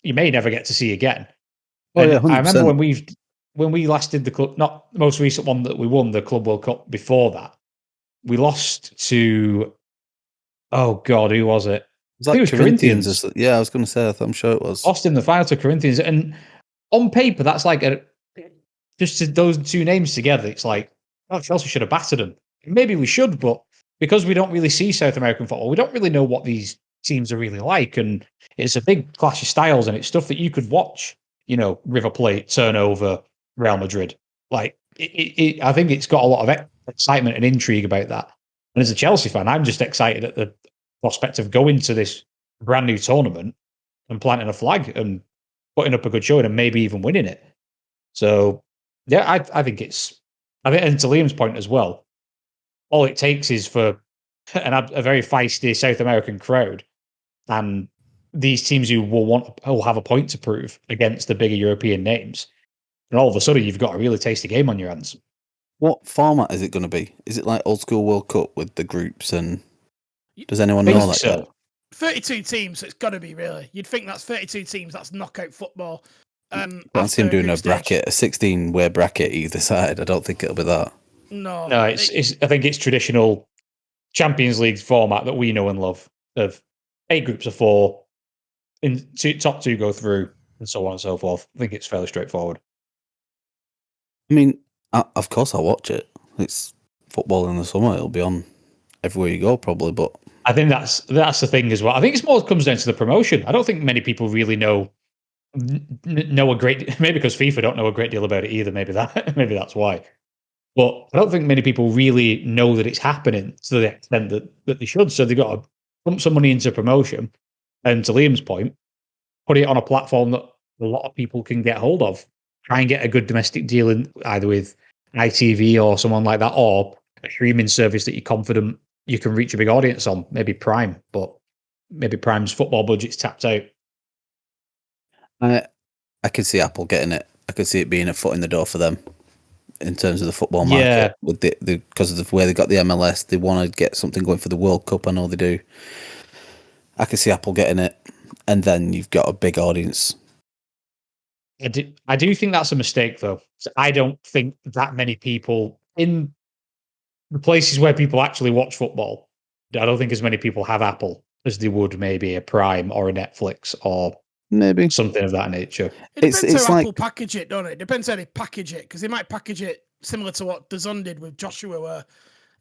may never get to see again. Oh, yeah, 100%. I remember when we last did the club, not the most recent one that we won, the Club World Cup. Before that, we lost to, oh God, who was it? It was Corinthians. Yeah, I was going to say, I'm sure it was. Lost in the final to Corinthians, and on paper, that's like just those two names together. It's like, oh, Chelsea should have battered them. Maybe we should, but because we don't really see South American football, we don't really know what these teams are really like, and it's a big clash of styles, and it's stuff that you could watch. River Plate turn over Real Madrid. Like, I think it's got a lot of excitement and intrigue about that. And as a Chelsea fan, I'm just excited at the prospect of going to this brand new tournament and planting a flag and putting up a good showing and maybe even winning it. So, yeah, I think and to Liam's point as well, all it takes is for a very feisty South American crowd and these teams who will have a point to prove against the bigger European names. And all of a sudden, you've got a really tasty game on your hands. What format is it going to be? Is it like old school World Cup with the groups? And does anyone know that yet? 32 teams, so it's got to be, really. You'd think that's 32 teams, that's knockout football. I don't see him doing a bracket, a 16-way bracket either side. I don't think it'll be that. No, I think it's traditional Champions League format that we know and love, of 8 groups of 4, top 2 go through, and so on and so forth. I think it's fairly straightforward. I mean, of course I'll watch it. It's football in the summer. It'll be on everywhere you go, probably. But I think that's the thing as well. I think it's more comes down to the promotion. I don't think many people really know a great, maybe because FIFA don't know a great deal about it either. Maybe that's why. But I don't think many people really know that it's happening to the extent that they should. So they've got to pump some money into promotion. And to Liam's point, put it on a platform that a lot of people can get hold of. Try and get a good domestic deal in either with ITV or someone like that, or a streaming service that you're confident you can reach a big audience on. Maybe Prime, but maybe Prime's football budget's tapped out. I could see Apple getting it. I could see it being a foot in the door for them in terms of the football market. With because of the way they got the MLS, they want to get something going for the World Cup. I know they do. I could see Apple getting it, and then you've got a big audience. I do think that's a mistake, though. I don't think that many people in the places where people actually watch football, I don't think as many people have Apple as they would maybe a Prime or a Netflix or maybe something of that nature. It depends how Apple package it, don't it? It depends how they package it, because they might package it similar to what DAZN did with Joshua, where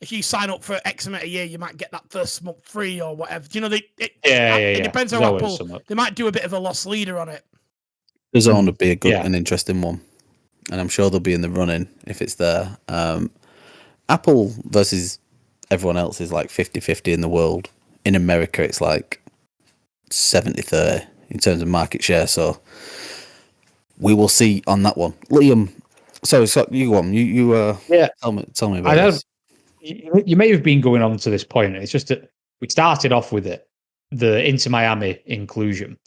if you sign up for X amount a year, you might get that first month free or whatever. It depends how Apple. They might do a bit of a loss leader on it. DAZN would be a good and interesting one, and I'm sure they'll be in the running if it's there. Apple versus everyone else is like 50-50 in the world. In America, it's like 70-30 in terms of market share. So we will see on that one. Liam, sorry, Scott, you go on. You tell me about this. you may have been going on to this point. It's just that we started off with it, the Inter Miami inclusion,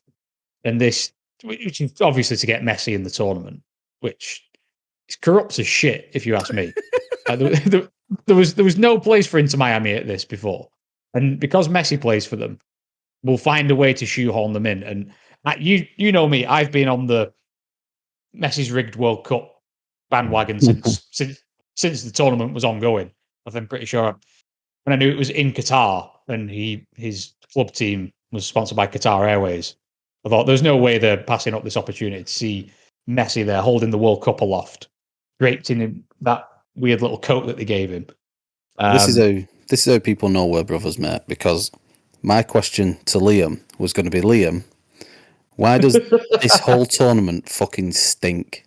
and this, which is obviously to get Messi in the tournament, which is corrupt as shit, if you ask me. There was no place for Inter Miami at this before, and because Messi plays for them, we'll find a way to shoehorn them in. And you know me, I've been on the Messi's rigged World Cup bandwagon since the tournament was ongoing. I'm pretty sure when I knew it was in Qatar and his club team was sponsored by Qatar Airways, I thought there's no way they're passing up this opportunity to see Messi there holding the World Cup aloft, draped in that weird little coat that they gave him. This is how people know we're brothers, mate. Because my question to Liam was going to be, Liam, why does this whole tournament fucking stink?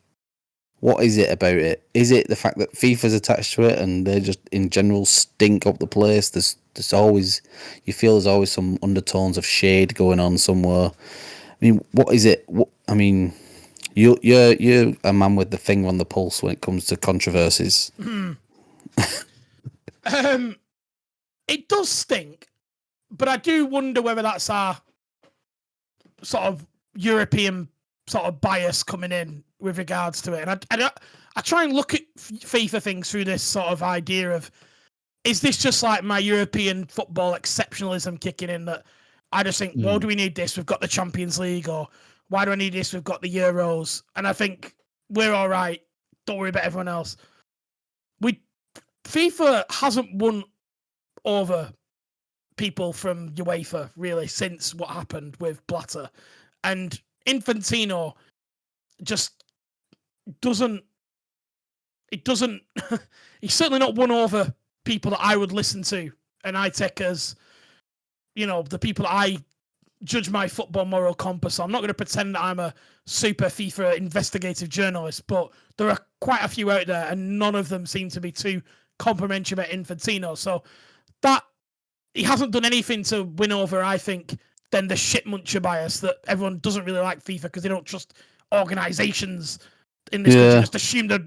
What is it about it? Is it the fact that FIFA's attached to it and they just in general stink up the place? There's always, you feel there's always some undertones of shade going on somewhere. I mean, what is it? I mean, you're a man with the finger on the pulse when it comes to controversies. It does stink, but I do wonder whether that's our sort of European sort of bias coming in with regards to it. And I try and look at FIFA things through this sort of idea of, is this just like my European football exceptionalism kicking in, that I just think, well, do we need this? We've got the Champions League, or why do I need this? We've got the Euros. And I think we're all right. Don't worry about everyone else. FIFA hasn't won over people from UEFA really since what happened with Blatter, and Infantino just doesn't. It doesn't. He's certainly not won over people that I would listen to, and I take as, you know, the people that I judge my football moral compass. So I'm not going to pretend that I'm a super FIFA investigative journalist, but there are quite a few out there, and none of them seem to be too complimentary about Infantino. So that he hasn't done anything to win over, I think, than the shit muncher bias that everyone doesn't really like FIFA because they don't trust organizations in this country. Just assume that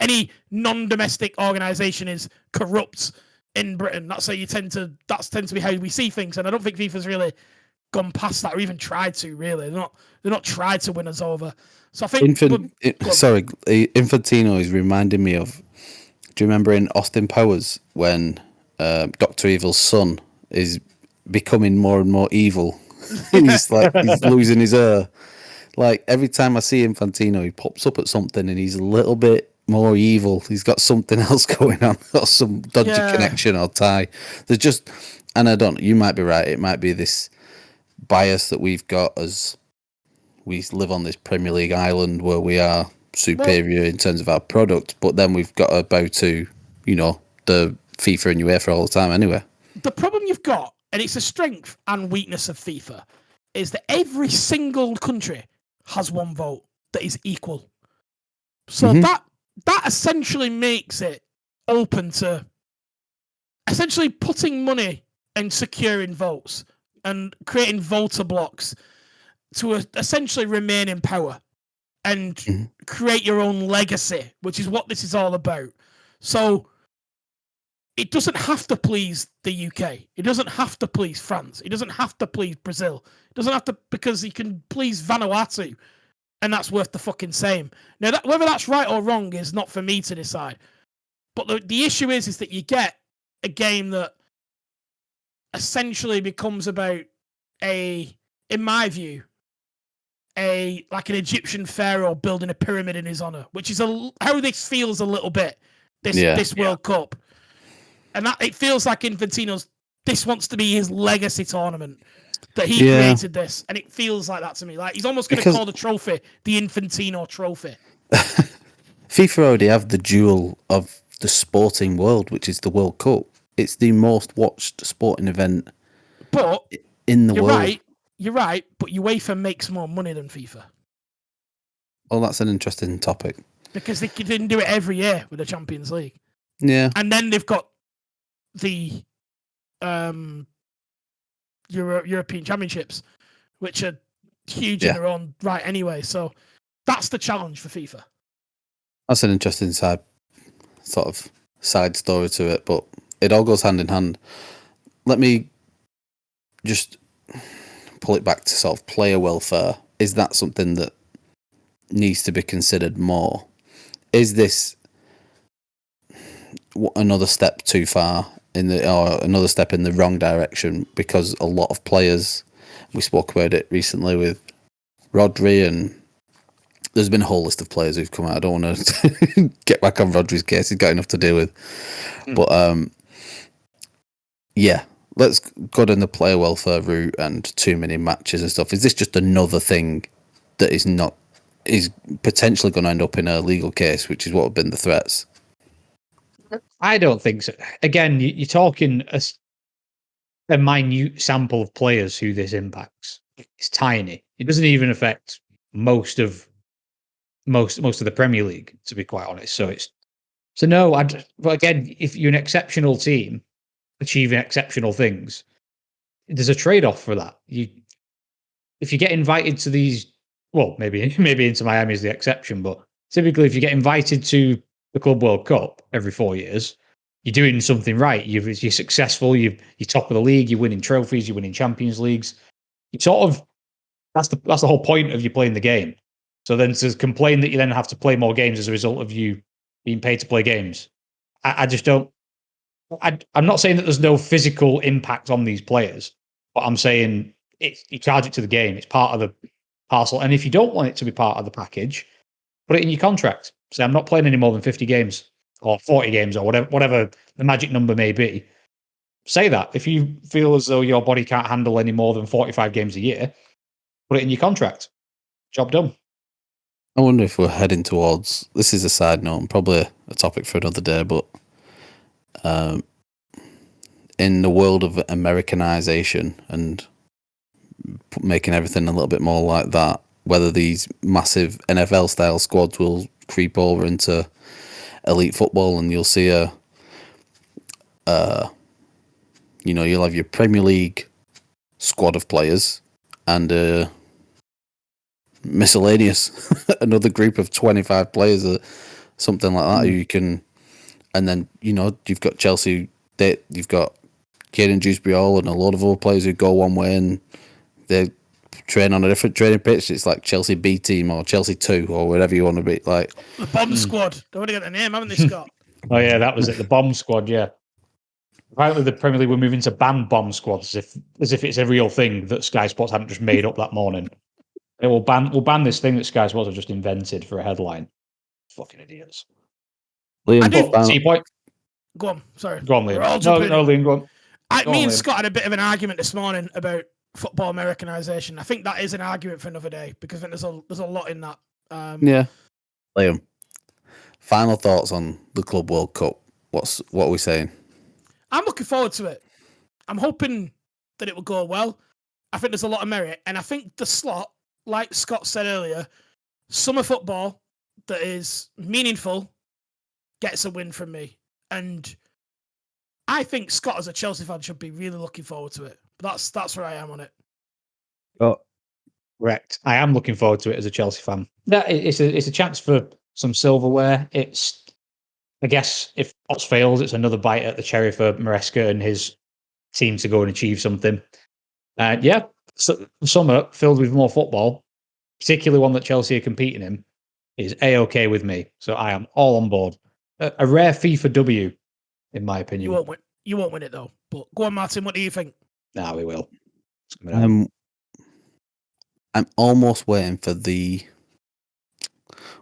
any non-domestic organization is corrupt in Britain. That's how that tends to be how we see things. And I don't think FIFA's really gone past that or even tried to, really. They're not tried to win us over. So I think Infantino is reminding me of, do you remember in Austin Powers when Dr. Evil's son is becoming more and more evil? He's losing his hair. Like every time I see Infantino, he pops up at something and he's a little bit more evil. He's got something else going on, or some dodgy connection or tie. There's just, and I don't, you might be right. It might be this bias that we've got as we live on this Premier League island where we are superior in terms of our product, but then we've got to bow to, you know, the FIFA and UEFA all the time anyway. The problem you've got, and it's a strength and weakness of FIFA, is that every single country has one vote that is equal. So that essentially makes it open to essentially putting money and securing votes and creating voter blocks to essentially remain in power and create your own legacy, which is what this is all about. So it doesn't have to please the UK. It doesn't have to please France. It doesn't have to please Brazil. It doesn't have to, because he can please Vanuatu, and that's worth the fucking same. Now, whether that's right or wrong is not for me to decide. But the issue is that you get a game that essentially becomes about in my view, like an Egyptian pharaoh building a pyramid in his honor, which is how this feels a little bit. This World Cup. And that it feels like this wants to be his legacy tournament, that he created this. And it feels like that to me. Like he's almost going to call the trophy the Infantino trophy. FIFA already have the jewel of the sporting world, which is the World Cup. It's the most watched sporting event in the world. You're right, but UEFA makes more money than FIFA. Oh, that's an interesting topic. Because they didn't do it every year with the Champions League. Yeah. And then they've got the European Championships, which are huge in their own right anyway. So that's the challenge for FIFA. That's an interesting side story to it, but it all goes hand in hand. Let me just pull it back to sort of player welfare. Is that something that needs to be considered more? Is this another step too far or another step in the wrong direction? Because a lot of players, we spoke about it recently with Rodri, and there's been a whole list of players who've come out. I don't want to get back on Rodri's case; he's got enough to deal with. But yeah, let's go down the player welfare route and too many matches and stuff. Is this just another thing that is potentially going to end up in a legal case, which is what have been the threats? I don't think so. Again, you're talking a minute sample of players who this impacts. It's tiny. It doesn't even affect most of the Premier League, to be quite honest. So no. But again, if you're an exceptional team achieving exceptional things, there's a trade-off for that. If you get invited to these, well, maybe into Miami is the exception, but typically if you get invited to the Club World Cup every 4 years, you're doing something right. You're successful. You're top of the league. You're winning trophies. You're winning Champions Leagues. You sort of that's the whole point of you playing the game. So then to complain that you then have to play more games as a result of you being paid to play games, I just don't. I'm not saying that there's no physical impact on these players, but I'm saying you charge it to the game. It's part of the parcel. And if you don't want it to be part of the package, put it in your contract. Say, I'm not playing any more than 50 games or 40 games or whatever the magic number may be. Say that. If you feel as though your body can't handle any more than 45 games a year, put it in your contract. Job done. I wonder if we're heading towards, this is a side note and probably a topic for another day, but in the world of Americanization and making everything a little bit more like that, whether these massive NFL style squads will creep over into elite football, and you'll see you'll have your Premier League squad of players and miscellaneous another group of 25 players or something like that who you can, and then you've got Chelsea, you've got Kieran Dewsbury-Hall and a lot of other players who go one way and they train on a different training pitch. It's like Chelsea B team or Chelsea 2 or whatever you want to be. Like the Bomb Squad. They've already got the name, haven't they, Scott? Oh yeah, that was it. The Bomb Squad. Yeah. Apparently, the Premier League were moving to ban bomb squads as if it's a real thing that Sky Sports hadn't just made up that morning. We'll ban this thing that Sky Sports have just invented for a headline. Fucking idiots. Liam, Go on. Sorry. Go on, Liam. We're all jumping No, Liam, go on. Me and Scott had a bit of an argument this morning about football Americanization. I think that is an argument for another day because I think there's a lot in that. Yeah. Liam, final thoughts on the Club World Cup. What are we saying? I'm looking forward to it. I'm hoping that it will go well. I think there's a lot of merit. And I think the slot, like Scott said earlier, summer football that is meaningful gets a win from me. And I think Scott, as a Chelsea fan, should be really looking forward to it. But that's where I am on it. Oh, correct. I am looking forward to it as a Chelsea fan. It's a chance for some silverware. I guess if Potts fails, it's another bite at the cherry for Maresca and his team to go and achieve something. So summer filled with more football, particularly one that Chelsea are competing in, is A-OK with me. So I am all on board. A rare FIFA W, in my opinion. You won't win it though. But go on, Martin. What do you think? Nah, we will. I'm almost waiting for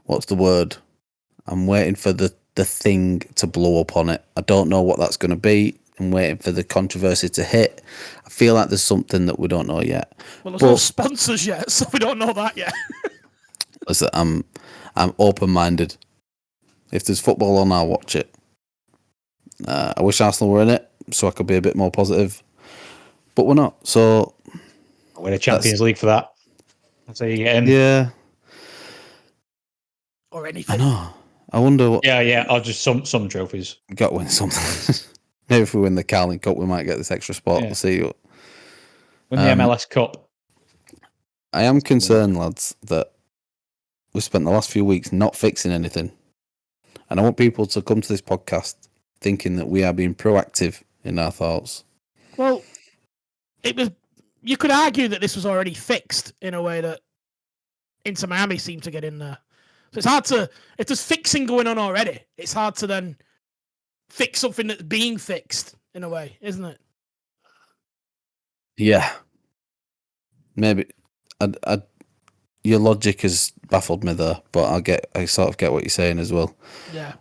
what's the word? I'm waiting for the thing to blow up on it. I don't know what that's going to be. I'm waiting for the controversy to hit. I feel like there's something that we don't know yet. Well, there's no sponsors yet, so we don't know that yet. Listen, I'm open-minded. If there's football on, I'll watch it. I wish Arsenal were in it, so I could be a bit more positive. But we're not, so... I'll win a Champions League for that. That's how you get in. Yeah. Or anything. I know. I wonder what... Yeah, or just some trophies. Got to win something. Maybe if we win the Carling Cup, we might get this extra spot. Yeah. We'll see. Win the MLS Cup. I am concerned, lads, that we spent the last few weeks not fixing anything. And I want people to come to this podcast thinking that we are being proactive in our thoughts. Well, it was. You could argue that this was already fixed in a way that Inter Miami seemed to get in there. So it's hard to, if there's fixing going on already, it's hard to then fix something that's being fixed in a way, isn't it? Yeah. Maybe. Your logic has baffled me there, but I sort of get what you're saying as well. Yeah.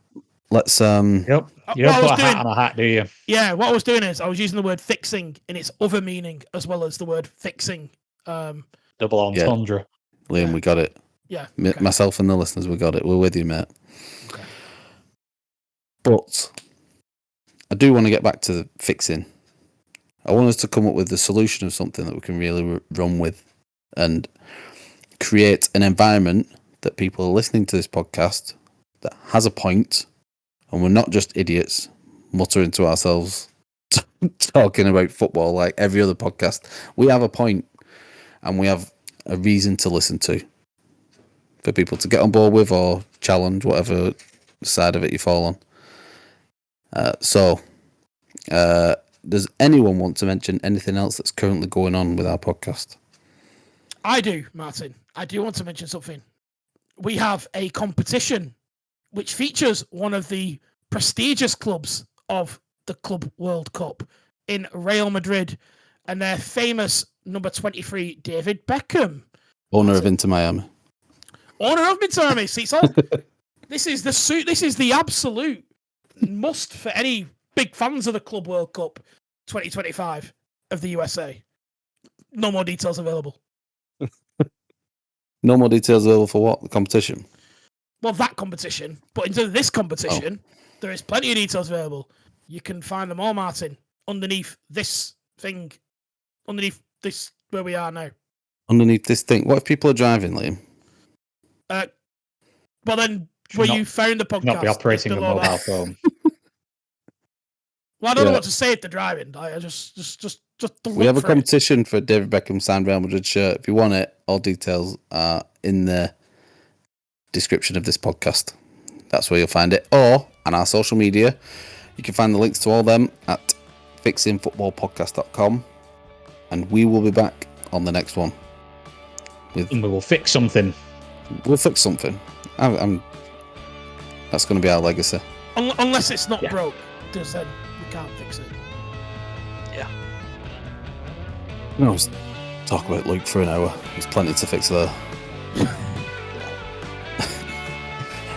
Let's Yep. You don't put a hat on a hat, do you? Yeah, what I was doing is I was using the word fixing in its other meaning as well as the word fixing. Double entendre. Liam, we got it. Yeah. Okay. Myself and the listeners, we got it. We're with you, mate. Okay. But I do want to get back to the fixing. I want us to come up with the solution of something that we can really run with and create an environment that people are listening to this podcast that has a point, and we're not just idiots muttering to ourselves talking about football like every other podcast. We have a point and we have a reason to listen to for people to get on board with or challenge, whatever side of it you fall on. Does anyone want to mention anything else that's currently going on with our podcast? I do, Martin. I do want to mention something. We have a competition which features one of the prestigious clubs of the Club World Cup in Real Madrid and their famous number 23, David Beckham. Owner of Inter Miami. Owner of Inter Miami. See, so this is the absolute must for any big fans of the Club World Cup 2025 of the USA. No more details available. No more details available for what? The competition? Well, that competition. But into this competition, there is plenty of details available. You can find them all, Martin, underneath this thing. Underneath this, where we are now. Underneath this thing. What if people are driving, Liam? Well, then, where you found the podcast. Not be operating a mobile phone. Well, I don't know what to say if they're driving. I just we have a competition for David Beckham signed Real Madrid shirt. If you want it, all details are in the description of this podcast. That's where you'll find it. Or on our social media, you can find the links to all them at fixingfootballpodcast.com. And we will be back on the next one. And we will fix something. We'll fix something. That's going to be our legacy. Unless it's not broke, because then we can't fix it. Yeah. No, let's talk about Luke for an hour. There's plenty to fix there.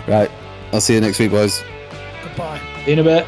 Right. I'll see you next week, boys. Goodbye. See you in a bit.